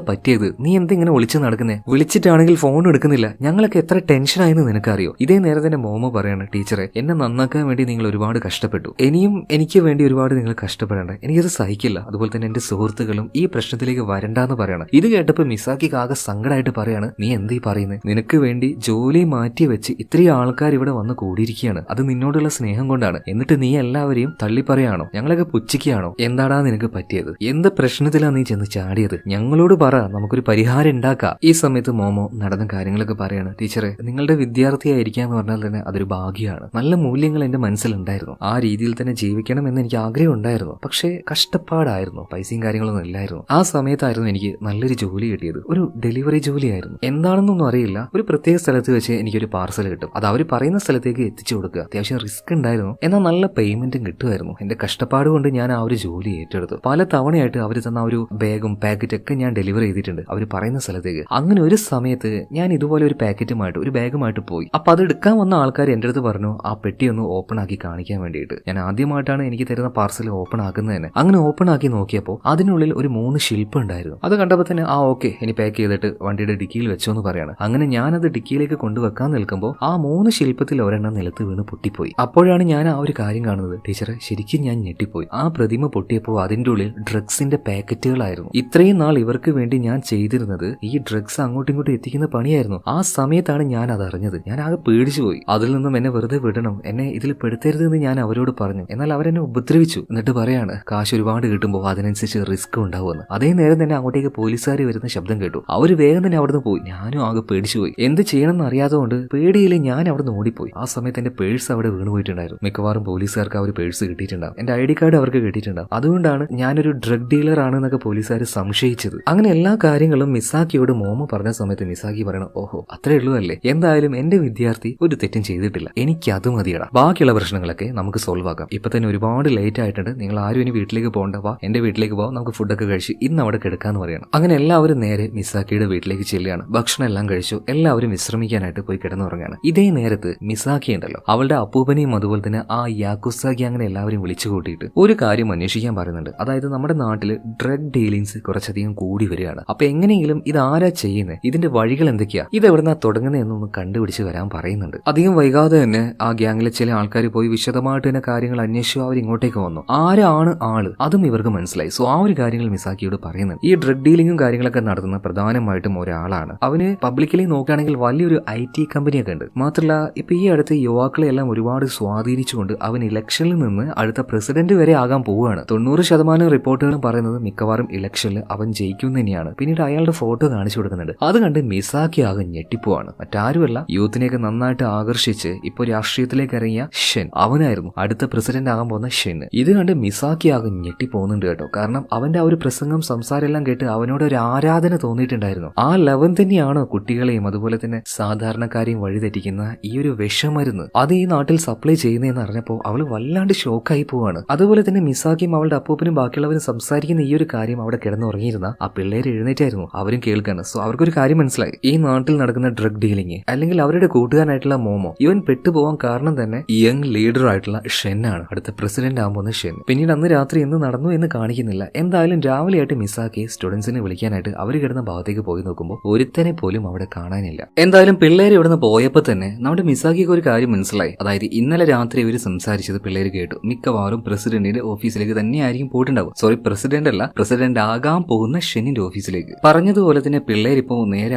പറ്റിയത്, നീ എന്തിങ്ങനെ വിളിച്ചു നടക്കുന്നേ, വിളിച്ചിട്ടാണെങ്കിൽ ഫോൺ എടുക്കുന്നില്ല, ഞങ്ങളൊക്കെ എത്ര ടെൻഷനായെന്ന് നിനക്കറിയോ. ഇതേ നേരം തന്നെ മോമോ പറയാണ്, ടീച്ചറെ എന്നെ നന്നാക്കാൻ വേണ്ടി നിങ്ങൾ ഒരുപാട് കഷ്ടപ്പെട്ടു, ഇനിയും എനിക്ക് വേണ്ടി ഒരുപാട് നിങ്ങൾ കഷ്ടപ്പെടേണ്ട, എനിക്കത് സഹിക്കില്ല. അതുപോലെ തന്നെ എന്റെ സുഹൃത്തുക്കളും ഈ പ്രശ്നത്തിലേക്ക് വരണ്ടെന്ന് പറയണം. ഇത് കേട്ടപ്പോൾ മിസാക്കിക്ക് ആകെ സങ്കടമായിട്ട് പറയാണ്, നീ എന്തീ പറയുന്നത്, നിനക്ക് വേണ്ടി ജോലി മാറ്റി വെച്ച് ഇത്രയും ആൾക്കാർ ഇവിടെ വന്ന് കൂടിയിരിക്കുകയാണ്, അത് നിന്നോടുള്ള സ്നേഹം കൊണ്ടാണ്, എന്നിട്ട് നീ എല്ലാവരെയും തള്ളിപ്പറയാണോ, ഞങ്ങളൊക്കെ പുച്ഛിക്കുകയാണോ, എന്താടാ നിനക്ക് പറ്റിയത്, എന്ത് പ്രശ്നത്തിലാണ് നീ ചെന്ന് ചാടിയത്, ഞങ്ങളോട് പറ, നമുക്കൊരു പരിഹാരം ഉണ്ടാക്കാം. ഈ സമയത്ത് മോമോ നടന്ന കാര്യങ്ങളൊക്കെ പറയാണ്, ടീച്ചറെ നിങ്ങളുടെ വിദ്യാർത്ഥിയായിരിക്കുക എന്ന് പറഞ്ഞാൽ തന്നെ അതൊരു ഭാഗ്യമാണ്, നല്ല മൂല്യങ്ങൾ എന്റെ മനസ്സിലുണ്ടായിരുന്നു, ആ രീതിയിൽ തന്നെ ജീവിക്കണം എന്ന് എനിക്ക് ആഗ്രഹം ഉണ്ടായിരുന്നു, പക്ഷേ കഷ്ടപ്പാടായിരുന്നു, പൈസയും കാര്യങ്ങളൊന്നും ഇല്ലായിരുന്നു. ആ സമയത്തായിരുന്നു എനിക്ക് നല്ലൊരു ജോലി കിട്ടിയത്, ഒരു ഡെലിവറി ജോലിയായിരുന്നു, എന്താണെന്നൊന്നും അറിയില്ല, ഒരു പ്രത്യേക സ്ഥലത്ത് വെച്ച് എനിക്കൊരു പാർസൽ കിട്ടും, അത് അവർ പറയുന്ന സ്ഥലത്തേക്ക് എത്തിച്ചു കൊടുക്കുക, അത്യാവശ്യം റിസ്ക് ഉണ്ടായിരുന്നു, എന്നാൽ നല്ല പേയ്മെന്റും കിട്ടുമായിരുന്നു. എന്റെ കഷ്ടപ്പാട് കൊണ്ട് ഞാൻ ആ ഒരു ജോലി ഏറ്റെടുത്തു. പല തവണയായിട്ട് അവർ തന്ന ഒരു ബാഗും പാക്കറ്റ് ഒക്കെ ഞാൻ ഡെലിവറി ചെയ്തിട്ടുണ്ട് അവർ പറയുന്ന സ്ഥലത്തേക്ക്. അങ്ങനെ ഒരു സമയത്ത് ഞാൻ ഇതുപോലെ ഒരു പാക്കറ്റുമായിട്ട് ഒരു ബാഗുമായിട്ട് പോയി. അപ്പൊ അത് എടുക്കാൻ വന്ന ആൾക്കാർ എന്റെ അടുത്ത് പറഞ്ഞു ആ പെട്ടി ഒന്ന് ഓപ്പൺ ആക്കി കാണിക്കാൻ വേണ്ടിയിട്ട്. ഞാൻ ആദ്യമായിട്ടാണ് എനിക്ക് തരുന്ന പാർസൽ ഓപ്പൺ ആക്കുന്നത് തന്നെ. അങ്ങനെ ഓപ്പൺ ആക്കി നോക്കിയപ്പോൾ അതിനുള്ളിൽ ഒരു 3 ശില്പം ഉണ്ടായിരുന്നു. അത് കണ്ടപ്പോൾ തന്നെ ഓക്കെ ഇനി പാക്ക് ചെയ്തിട്ട് വണ്ടിയുടെ ഡിക്കിയിൽ വെച്ചോ എന്ന് പറയാണ്. അങ്ങനെ ഞാനത് ഡിക്കിയിലേക്ക് കൊണ്ടുവെക്കാൻ നിൽക്കുമ്പോൾ ആ 3 ശില്പത്തിൽ ഒരെണ്ണം നിലത്ത് വീണ് പൊട്ടിപ്പോയി. അപ്പോഴാണ് ഞാൻ ആ ഒരു കാര്യം കാണുന്നത്. ടീച്ചറെ ശരിക്കും ഞാൻ ഞെട്ടിപ്പോയി. ആ പ്രതിമ പൊട്ടിയപ്പോൾ അതിന്റെ ഉള്ളിൽ ഡ്രഗ്സിന്റെ പാക്കറ്റുകളായിരുന്നു. ഇത്രയും നാൾ ഇവർക്ക് വേണ്ടി ഞാൻ ചെയ്തിരുന്നത് ഈ ഡ്രഗ്സ് അങ്ങോട്ടും ഇങ്ങോട്ടും എത്തിക്കുന്ന പണിയായിരുന്നു. ആ സമയത്താണ് ഞാൻ അത് അറിഞ്ഞത്. ഞാൻ ആകെ പേടിച്ചു പോയി. അതിൽ നിന്നും എന്നെ വെറുതെ വിടണം, എന്നെ ഇതിൽ പെടുത്തരുത് എന്ന് ഞാൻ അവരോട് പറഞ്ഞു. എന്നാൽ അവരെന്നെ ഉപദ്രവിച്ചു. എന്നിട്ട് പറയാണ് കാശ് ഒരുപാട് കിട്ടുമ്പോൾ അതിനനുസരിച്ച് റിസ്ക് ഉണ്ടാവുമെന്ന്. അതേ നേരം തന്നെ അങ്ങോട്ടേക്ക് പോലീസുകാർ വരുന്ന ശബ്ദം കേട്ടു. അവര് വേഗം തന്നെ അവിടുന്ന് പോയി. ഞാനും ആകെ പേടിച്ചു പോയി. എന്ത് ചെയ്യണമെന്ന് അറിയാത്തതുകൊണ്ട് പേടിയിൽ ഞാൻ അവിടുന്ന് ഓടിപ്പോയി. ആ സമയത്ത് എന്റെ പേഴ്സ് അവിടെ വീണുപോയിട്ടുണ്ടായിരുന്നു. മിക്കവാറും പോലീസുകാർക്ക് ആ ഒരു പേഴ്സ് കിട്ടിയിട്ടുണ്ടാവും, എന്റെ ID കാർഡ് അവർക്ക് കിട്ടിയിട്ടുണ്ടാവും. അതുകൊണ്ടാണ് ഞാനൊരു ഡ്രഗ് ഡീലർ ആണെന്നൊക്കെ പോലീസുകാർ സംശയിച്ചത്. അങ്ങനെ എല്ലാ കാര്യങ്ങളും മിസാക്കിയോട് മോമോ പറഞ്ഞ സമയത്ത് മിസാക്കി പറയണം, ഓഹോ അത്രേ ഉള്ളൂ അല്ലേ, എന്തായാലും എന്റെ വിദ്യാർത്ഥി ഒരു തെറ്റും ചെയ്തിട്ടില്ല, എനിക്ക് അത് മതിയടാ, ബാക്കിയുള്ള പ്രശ്നങ്ങളൊക്കെ നമുക്ക് സോൾവ് ആക്കാം. ഇപ്പൊ തന്നെ ഒരുപാട് ലേറ്റ് ആയിട്ടുണ്ട്, നിങ്ങൾ ആരും ഇനി വീട്ടിലേക്ക് പോകണ്ട, വാ എന്റെ വീട്ടിലേക്ക് പോവാം, നമുക്ക് ഫുഡൊക്കെ കഴിച്ച് ഇന്ന് അവിടെ കിടക്കാന്ന് പറയണം. അങ്ങനെ എല്ലാവരും നേരെ മിസാക്കിയുടെ വീട്ടിലേക്ക് ചെല്ലുകയാണ്. ഭക്ഷണം എല്ലാം കഴിച്ചു, എല്ലാവരും വിശ്രമിക്കാനായിട്ട് പോയി കിടന്നുറങ്ങുകയാണ്. ഇതേ നേരത്ത് മിസാക്കി ഉണ്ടല്ലോ അവളുടെ അപ്പൂപ്പനെയും അതുപോലെ തന്നെ ആ യാക്കുസാക്കി അങ്ങനെ എല്ലാവരും വിളിച്ചു കൂട്ടിയിട്ട് ഒരു കാര്യം അന്വേഷിക്കാൻ പറയുന്നുണ്ട്. അതായത് നമ്മുടെ നാട്ടിൽ ഡ്രഗ് ഡീലിങ്സ് കുറച്ചധികം കൂടി വരികയാണ്. അപ്പൊ എങ്ങനെയെങ്കിലും ഇത് ആരാ ചെയ്യുന്നത്, ഇതിന്റെ വഴികൾ എന്തൊക്കെയാ, ഇത് എവിടുന്നാ തുടങ്ങുന്നത് എന്നൊന്ന് കണ്ടുപിടിച്ച് വരാൻ പറയുന്നുണ്ട്. അധികം വൈകാതെ തന്നെ ആ ഗ്യാങ്ങിലെ ചില ആൾക്കാർ പോയി വിശദമായിട്ട് തന്നെ കാര്യങ്ങൾ അന്വേഷിച്ചു അവർ ഇങ്ങോട്ടേക്ക് വന്നു. ആരാണ് ആള് അതും ഇവർക്ക് മനസ്സിലായി. സോ ആ ഒരു കാര്യങ്ങൾ മിസാക്കിയോട് പറയുന്നുണ്ട്. ഈ ഡ്രഗ് ഡീലിംഗും കാര്യങ്ങളൊക്കെ നടത്തുന്ന പ്രധാനമായിട്ടും ഒരാളാണ്. അവന് പബ്ലിക്കലി നോക്കുകയാണെങ്കിൽ വലിയൊരു IT കമ്പനിയൊക്കെ ഉണ്ട്. മാത്രമല്ല ഇപ്പൊ ഈ അടുത്ത് യുവാക്കളെ എല്ലാം ഒരുപാട് സ്വാധീനിച്ചുകൊണ്ട് അവൻ ഇലക്ഷനിൽ നിന്ന് അടുത്ത പ്രസിഡന്റ് വരെ ആകാൻ പോവുകയാണ്. 90% റിപ്പോർട്ടുകളും പറയുന്നത് മിക്കവാറും ഇലക്ഷനിൽ അവൻ ജയിക്കും തന്നെയാണ്. പിന്നീട് അയാളുടെ ഫോട്ടോ കാണിച്ചു കൊടുക്കുന്നുണ്ട്. അത് കണ്ട് മിസാക്കി ആകെ ഞെട്ടിപ്പോവാണ്. മറ്റാരുമല്ല, യൂത്തിനെയൊക്കെ നന്നായിട്ട് ആകർഷിച്ച് ഇപ്പൊ രാഷ്ട്രീയത്തിലേക്ക് ഇറങ്ങിയ ഷെൻ, അവനായിരുന്നു അടുത്ത പ്രസിഡന്റ് ആകാൻ പോകുന്ന ഷെൻ. ഇത് കണ്ട് മിസാക്കി ആകെ ഞെട്ടിപ്പോകുന്നുണ്ട് കേട്ടോ. കാരണം അവന്റെ ആ ഒരു പ്രസംഗം സംസാരം എല്ലാം കേട്ട് അവനോട് ഒരു ആരാധന തോന്നിയിട്ടുണ്ടായിരുന്നു. ആ ലെവൻ തന്നെയാണോ കുട്ടികളെയും അതുപോലെ തന്നെ സാധാരണക്കാരെയും വഴിതെറ്റിക്കുന്ന ഈ ഒരു വിഷമരുന്ന് അത് ഈ നാട്ടിൽ സപ്ലൈ ചെയ്യുന്നതെന്ന് അറിഞ്ഞപ്പോൾ അവള് വല്ലാണ്ട് ഷോക്കായി പോവാണ്. അതുപോലെ തന്നെ മിസാക്കിയും അവളുടെ അപ്പൂപ്പനും ബാക്കിയുള്ളവരും സംസാരിക്കുന്ന ഈ ഒരു കാര്യം അവിടെ കിടന്നുറങ്ങിയിരുന്ന ആ പിള്ളേര് എഴുന്നേറ്റായിരുന്നു. അവരും കേൾക്കാണ്. സോ അവർക്കൊരു കാര്യം മനസ്സിലായി, ഈ നാട്ടിൽ നടക്കുന്ന ഡ്രഗ് ഡീലിംഗ് അല്ലെങ്കിൽ അവരുടെ കൂട്ടുകാരനായിട്ടുള്ള മോമോ ഇവൻ പെട്ടുപോകാൻ കാരണം തന്നെ യങ് ലീഡർ ആയിട്ടുള്ള ഷെൻ ആണ്, അടുത്ത പ്രസിഡന്റ് ആകുമ്പോൾ ഷെൻ. പിന്നീട് അന്ന് രാത്രി എന്ത് നടന്നു എന്ന് കാണിക്കുന്നില്ല. എന്തായാലും രാവിലെ ആയിട്ട് മിസാക്കി സ്റ്റുഡൻസിനെ വിളിക്കാനായിട്ട് അവർ കിടന്ന ഭാഗത്തേക്ക് പോയി നോക്കുമ്പോൾ ഒരുത്തനെ പോലും അവിടെ കാണാനില്ല. എന്തായാലും പിള്ളേര് ഇവിടുന്ന് പോയപ്പോ തന്നെ നമ്മുടെ മിസാക്കിക്ക് ഒരു കാര്യം മനസ്സിലായി. അതായത് ഇന്നലെ രാത്രി ഇവർ സംസാരിച്ചത് പിള്ളേര് കേട്ടു. മിക്കവാറും പ്രസിഡന്റിന്റെ ഓഫീസിലേക്ക് തന്നെയായിരിക്കും പോയിട്ടുണ്ടാവും. സോറി, പ്രസിഡന്റ് അല്ല, പ്രസിഡന്റ് ആകാൻ പോകുന്ന ഷെന്നിന്റെ ഓഫീസിലേക്ക്. പറഞ്ഞതുപോലെ തന്നെ പിള്ളേർ ഇപ്പോൾ നേരെ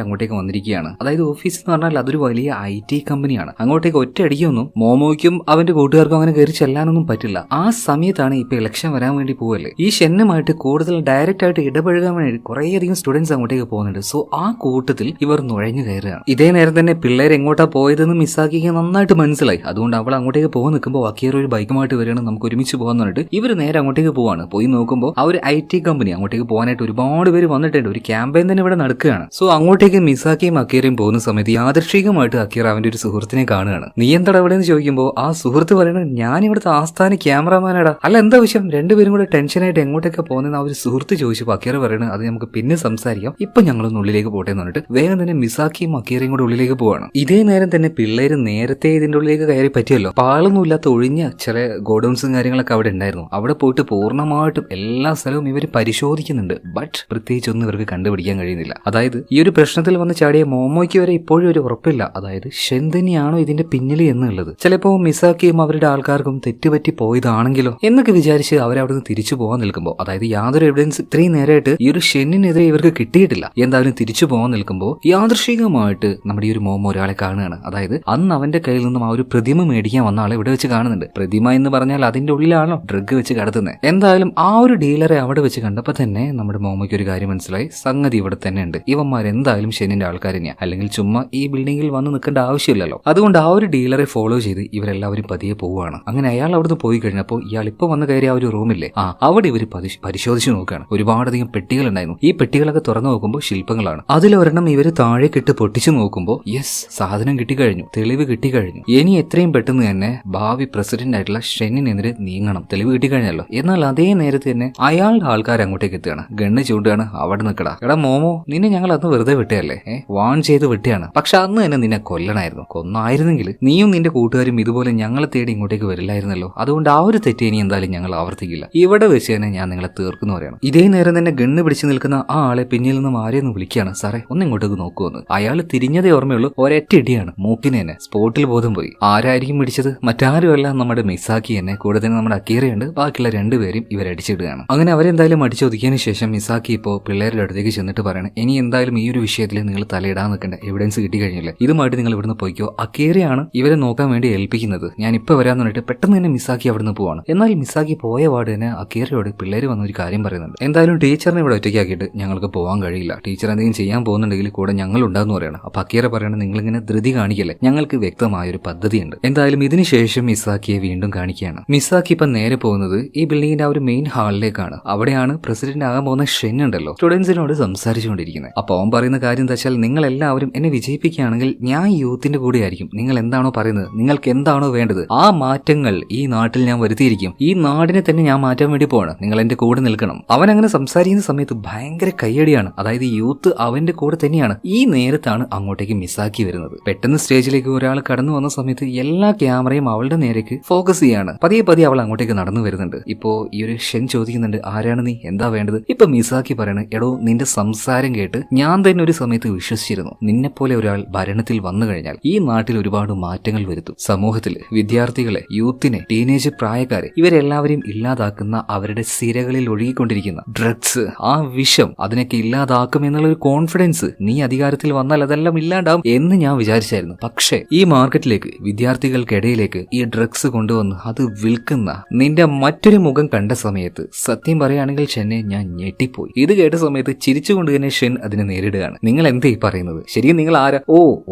അങ്ങോട്ടേക്ക് വന്നിരിക്കുകയാണ്. അതായത് ഓഫീസ് എന്ന് പറഞ്ഞാൽ അതൊരു വലിയ IT കമ്പനിയാണ്. അങ്ങോട്ടേക്ക് ഒറ്റയടിക്കൊന്നും മോമോയ്ക്കും അവന്റെ കൂട്ടുകാർക്കും അങ്ങനെ കയറി ചെല്ലാനൊന്നും പറ്റില്ല. ആ സമയത്താണ് ഇപ്പൊ ഇലക്ഷൻ വരാൻ വേണ്ടി പോവല്ലേ. ഈ ഷെന്നുമായിട്ട് കൂടുതൽ ഡയറക്റ്റ് ആയിട്ട് ഇടപഴകാൻ വേണ്ടി കുറേയധികം സ്റ്റുഡൻസ് അങ്ങോട്ടേക്ക് പോകുന്നുണ്ട്. സോ ആ കൂട്ടത്തിൽ ഇവർ നുഴഞ്ഞു കയറുകയാണ്. ഇതേ നേരം തന്നെ പിള്ളേർ എങ്ങോട്ടാ പോയതെന്ന് മിസാക്കിക്ക് നന്നായിട്ട് മനസ്സിലായി. അതുകൊണ്ട് അവൾ അങ്ങോട്ടേക്ക് പോകാൻ നിൽക്കുമ്പോൾ അക്കീറ ഒരു ബൈക്കുമായിട്ട് വരികയാണ്, നമുക്ക് ഒരുമിച്ച് പോകാൻ പറഞ്ഞിട്ട് ഇവർ നേരെ അങ്ങോട്ടേക്ക് പോവാണ്. പോയി നോക്കുമ്പോൾ ആ ഒരു IT കമ്പനി അങ്ങോട്ടേക്ക് പോകാനായിട്ട് ഒരുപാട് പേര് വന്നിട്ടുണ്ട്, ഒരു ക്യാമ്പയിൻ തന്നെ ഇവിടെ നടക്കുകയാണ്. സോ അങ്ങോട്ടേക്ക് മിസാക്കിയും അക്കീറയും പോകുന്ന സമയത്ത് യാദൃശ്ചികമായിട്ട് അക്കീറ അവന്റെ ഒരു സുഹൃത്തിനെ കാണുകയാണ്. നീ എന്താ ഇവിടെ എന്ന് ചോദിക്കുമ്പോൾ ആ സുഹൃത്ത് പറയുന്നത് ഞാൻ ഇവിടുത്തെ ആസ്ഥാന ക്യാമറമാനാടാ. അല്ല എന്താ വിഷയം? രണ്ടുപേരും കൂടെ ടെൻഷനായിട്ട് എങ്ങോട്ടൊക്കെ പോകുന്ന ആ ഒരു സുഹൃത്ത് ചോദിച്ചപ്പോൾ അക്കീറ പറയുന്നത് അത് നമുക്ക് പിന്നെ സംസാരിക്കാം, ഇപ്പൊ ഞങ്ങളൊന്ന് ഉള്ളിലേക്ക് പോട്ടെ എന്ന് പറഞ്ഞിട്ട് വേഗം തന്നെ മിസാക്കിയും അക്കീറയും കൂടെ ഉള്ളിലേക്ക് പോവാണ്. ഇതേ നേരം തന്നെ പിള്ളേര് നേരത്തെ ഇതിന്റെ ഉള്ളിലേക്ക് കയറി പറ്റിയല്ലോ. പാളൊന്നുമില്ലാത്ത ഒഴിഞ്ഞ ചില ഗോഡൌൺസും കാര്യങ്ങളൊക്കെ അവിടെ ഉണ്ടായിരുന്നു. അവിടെ പോയിട്ട് പൂർണ്ണമായിട്ടും എല്ലാ സ്ഥലവും ഇവർ പരിശോധിക്കുന്നുണ്ട്. ബട്ട് പ്രത്യേകിച്ചൊന്നും ഇവർക്ക് കണ്ടുപിടിക്കാൻ കഴിയുന്നില്ല. അതായത് ഈ ഒരു പ്രശ്നത്തിൽ വന്ന് ചാടിയ മോമോയ്ക്ക് വരെ ഇപ്പോഴും ഒരു ഉറപ്പില്ല, അതായത് ഷെൻ തന്നെയാണോ ഇതിന്റെ പിന്നിൽ എന്നുള്ളത്. ചിലപ്പോൾ മിസാക്കിയും അവരുടെ ആൾക്കാർക്കും തെറ്റുപറ്റി പോയതാണെങ്കിലോ എന്നൊക്കെ വിചാരിച്ച് അവരവിടുന്ന് തിരിച്ചു പോകാൻ നിൽക്കുമ്പോൾ, അതായത് യാതൊരു എവിഡൻസ് ഇത്രയും നേരമായിട്ട് ഈ ഒരു ഷെന്നിനെതിരെ ഇവർക്ക് കിട്ടിയിട്ടില്ല, എന്തായാലും തിരിച്ചു പോകാൻ നിൽക്കുമ്പോൾ യാദൃശ്ചികമായിട്ട് നമ്മുടെ ഈ ഒരു മോമോ ഒരാളെ കാണുകയാണ്. അതായത് അന്ന് അവന്റെ കയ്യിൽ നിന്നും ആ ഒരു പ്രതിമ മേടിക്കാൻ വന്ന ആളെ ഇവിടെ വെച്ച് കാണുന്നുണ്ട്. പ്രതിമ എന്ന് പറഞ്ഞാൽ അതിന്റെ ഉള്ളിലാണോ ഡ്രഗ് വെച്ച് കടത്തുന്നത്. എന്തായാലും ആ ഒരു ഡീലറെ അവിടെ വെച്ച് കണ്ടപ്പോൾ തന്നെ നമ്മുടെ മോമോയ്ക്ക് ഒരു കാര്യം മനസ്സിലായി, സംഗതി ഇവിടെ തന്നെ ഉണ്ട്, ഇവന്മാർ എന്തായാലും ഷെന്നിന്റെ ആൾക്കാർ തന്നെയാണ്, അല്ലെങ്കിൽ ചുമ്മാ ഈ ബിൽഡിംഗിൽ വന്ന് നിൽക്കേണ്ട ആവശ്യമില്ലല്ലോ. അതുകൊണ്ട് ആ ഒരു ഡീലറെ ഫോളോ ചെയ്ത് ഇവരെല്ലാവരും പതിയെ പോവുകയാണ്. അങ്ങനെ അയാൾ അവിടുന്ന് പോയി കഴിഞ്ഞപ്പോൾ ഇയാൾ ഇപ്പൊ വന്ന് കയറിയ ആ ഒരു റൂമില്ലേ, അവിടെ ഇവർ പരിശോധിച്ച് നോക്കുകയാണ്. ഒരുപാടധികം പെട്ടികൾ ഉണ്ടായിരുന്നു. ഈ പെട്ടികളൊക്കെ തുറന്നു നോക്കുമ്പോൾ ശില്പങ്ങളാണ്. അതിലൊരെണ്ണം ഇവര് താഴേക്കിട്ട് പൊട്ടിച്ചു നോക്കുമ്പോൾ യെസ്, സാധനം കിട്ടിക്കഴിഞ്ഞു, തെളിവ് കിട്ടിക്കഴിഞ്ഞു. ഇനി എത്രയും പെട്ടെന്ന് തന്നെ ഭാവി പ്രസിഡന്റ് ആയിട്ടുള്ള ഷെന്നിനെതിരെ നീങ്ങണം, തെളിവ് കിട്ടിക്കഴിഞ്ഞല്ലോ. എന്നാൽ അതേ നേരത്തെ തന്നെ അയാളുടെ ആൾക്കാർ അങ്ങോട്ടേക്ക് എത്തുകയാണ്. ഗണ്ണ് ചൂണ്ടുകയാണ്. അവിടെ നിൽക്കടാ, എടാ മോമോ, നിന്നെ ഞങ്ങൾ അന്ന് വെറുതെ വിട്ടയല്ലേ, വാൺ ചെയ്ത് വിട്ടിയാണ്. പക്ഷെ അന്ന് തന്നെ നിന്നെ കൊല്ലണായിരുന്നു. കൊന്നായിരുന്നെങ്കിൽ നീയും നിന്റെ കൂട്ടുകാരും ഇതുപോലെ ഞങ്ങളെ തേടി ഇങ്ങോട്ടേക്ക് വരില്ലായിരുന്നല്ലോ. അതുകൊണ്ട് ആ ഒരു തെറ്റ് ഇനി എന്തായാലും ഞങ്ങൾ ആവർത്തിക്കില്ല, ഇവിടെ വെച്ച് തന്നെ ഞാൻ നിങ്ങളെ തീർക്കുന്നു പറയാണ്. ഇതേ നേരം തന്നെ ഗണ്ണ് പിടിച്ചു നിൽക്കുന്ന ആ ആളെ പിന്നിൽ നിന്നും ആരെയൊന്ന് വിളിക്കുകയാണ്. സാറേ ഒന്ന് ഇങ്ങോട്ടേക്ക് നോക്കുമെന്ന്. അയാൾ തിരിഞ്ഞതേ ഓർമ്മയുള്ളൂ, ഒരൊറ്റ ഇടിയാണ് മൂക്കിന് തന്നെ, സ്പോട്ടിൽ ബോധം പോയി. ആരായിരിക്കും പിടിച്ചത്? മറ്റാരുമല്ല, നമ്മുടെ മിസാക്കി തന്നെ. കൂടെ തന്നെ നമ്മുടെ അക്കീറയുണ്ട്. ബാക്കിയുള്ള രണ്ടുപേരും ഇവരടിച്ചിടുകയാണ്. അങ്ങനെ അവരെന്തായാലും അടിച്ചൊതുക്കിയതിനു ശേഷം മിസാക്കി ഇപ്പോൾ പിള്ളേരുടെ അടുത്തേക്ക് ചെന്നിട്ട് പറയണം, ഇനി എന്തായാലും ഈ ഒരു വിഷയത്തിൽ നിങ്ങൾ തലയിടാൻ നിൽക്കേണ്ട, എവിഡൻസ് കിട്ടി കഴിഞ്ഞില്ല, ഇതുമായിട്ട് നിങ്ങൾ ഇവിടുന്ന് പോയിക്കോ. അക്കീറയാണ് ഇവരെ നോക്കാൻ വേണ്ടി ഏൽപ്പിക്കുന്നത്, ഞാൻ ഇപ്പൊ വരാന്ന് പറഞ്ഞിട്ട് പെട്ടെന്ന് തന്നെ മിസാക്കി അവിടുന്ന് പോവാണ്. എന്നാൽ മിസാക്കി പോയ പാട് തന്നെ അക്കീറയോട് പിള്ളേര് വന്ന ഒരു കാര്യം പറയുന്നുണ്ട്. എന്തായാലും ടീച്ചറിനെ ഇവിടെ ഒറ്റയ്ക്കാക്കിയിട്ട് ഞങ്ങൾക്ക് പോകാൻ കഴിയില്ല, ടീച്ചർ എന്തെങ്കിലും ചെയ്യാൻ പോകുന്നുണ്ടെങ്കിൽ കൂടെ ഞങ്ങൾ ഉണ്ടാകുന്നു പറയണം. അപ്പൊ അക്കീറ പറയണം, നിങ്ങളിങ്ങനെ ധൃതി കാണിക്കല്ലേ, ഞങ്ങൾക്ക് വ്യക്തമായ ഒരു പദ്ധതിയുണ്ട്. എന്തായാലും ഇതിനുശേഷം മിസാക്കിയെ വീണ്ടും കാണിക്കുകയാണ്. മിസാക്കി ഇപ്പൊ നേരെ പോകുന്നത് ഈ ബിൽഡിങ്ങിന്റെ ആ ഒരു മെയിൻ ഹാളിലേക്കാണ്. അവിടെയാണ് പ്രസിഡന്റ് ആകാൻ പോകുന്ന ഷെൻ ഉണ്ടല്ലോ സ്റ്റുഡൻസിനോട് സംസാരിച്ചുകൊണ്ടിരിക്കുന്നത്. അപ്പൊ അവൻ പറയുന്ന കാര്യം എന്താ വെച്ചാൽ, നിങ്ങൾ എല്ലാവരും എന്നെ വിജയിപ്പിക്കുകയാണെങ്കിൽ ഞാൻ യൂത്തിന്റെ കൂടെ ആയിരിക്കും, നിങ്ങൾ എന്താണോ പറയുന്നത്, നിങ്ങൾക്ക് എന്താണോ വേണ്ടത്, ആ മാറ്റങ്ങൾ ഈ നാട്ടിൽ ഞാൻ വരുത്തിയിരിക്കും, ഈ നാടിനെ തന്നെ ഞാൻ മാറ്റാൻ വേണ്ടി പോവാണ്, നിങ്ങൾ എന്റെ കൂടെ നിൽക്കണം. അവൻ അങ്ങനെ സംസാരിക്കുന്ന സമയത്ത് ഭയങ്കര കയ്യടിയാണ്. അതായത് യൂത്ത് അവന്റെ കൂടെ തന്നെയാണ്. ഈ നേരത്താണ് അങ്ങോട്ടേക്ക് മിസാക്കി വരുന്നത്. പെട്ടെന്ന് സ്റ്റേജിലേക്ക് ഒരാൾ കടന്നു വന്ന സമയത്ത് എല്ലാ ക്യാമറയും അവളുടെ നേരേക്ക് ഫോക്കസ് ചെയ്യാണ്. പതിയെ പതിയെ അവൾ അങ്ങോട്ടേക്ക് നടന്നു വരുന്നുണ്ട്. ഇപ്പോ ഈ ഒരു ഷെൻ ചോദിക്കുന്നുണ്ട്, ആരാണ് നീ, എന്താ വേണ്ടത്? ഇപ്പൊ മിസാക്കി പറയണ, എടോ നിന്റെ സംസാരം കേട്ട് ഞാൻ തന്നെ ഒരു സമയത്ത് വിശ്വസിച്ചിരുന്നു, നിന്നെപ്പോലെ ഒരാൾ ഭരണത്തിൽ വന്നു കഴിഞ്ഞാൽ ഈ നാട്ടിൽ ഒരുപാട് മാറ്റങ്ങൾ വരുത്തും. സമൂഹത്തിൽ വിദ്യാർത്ഥികളെ, യൂത്തിനെ, ടീനേജ് പ്രായക്കാരെ, ഇവരെല്ലാവരെയും ഇല്ലാതാക്കുന്ന, അവരുടെ സിരകളിൽ ഒഴുകിക്കൊണ്ടിരിക്കുന്ന ഡ്രഗ്സ്, ആ വിഷം, അതിനൊക്കെ ഇല്ലാതാക്കും എന്നുള്ള ഒരു കോൺഫിഡൻസ് നീ അധികാരത്തിൽ വന്നാൽ അതെല്ലാം ഇല്ലാണ്ടാവും എന്ന് ഞാൻ വിചാരിച്ചായിരുന്നു. പക്ഷേ ഈ മാർക്കറ്റിലേക്ക്, വിദ്യാർത്ഥികൾക്കിടയിലേക്ക് ഈ ഡ്രഗ്സ് കൊണ്ടുവന്ന് അത് വിൽക്കുന്ന നിന്റെ മറ്റൊരു മുഖം കണ്ട സമയത്ത് സത്യം പറയുകയാണെങ്കിൽ ഷെന്നെ ഞാൻ ഞെട്ടിപ്പോയി. ഇത് കേട്ട സമയത്ത് ചിരിച്ചുകൊണ്ട് തന്നെ ഷെൻ അതിനെ നേരിടുകയാണ്. നിങ്ങൾ എന്തേ പറയുന്നത്? ശരിക്കും നിങ്ങൾ ആരാ?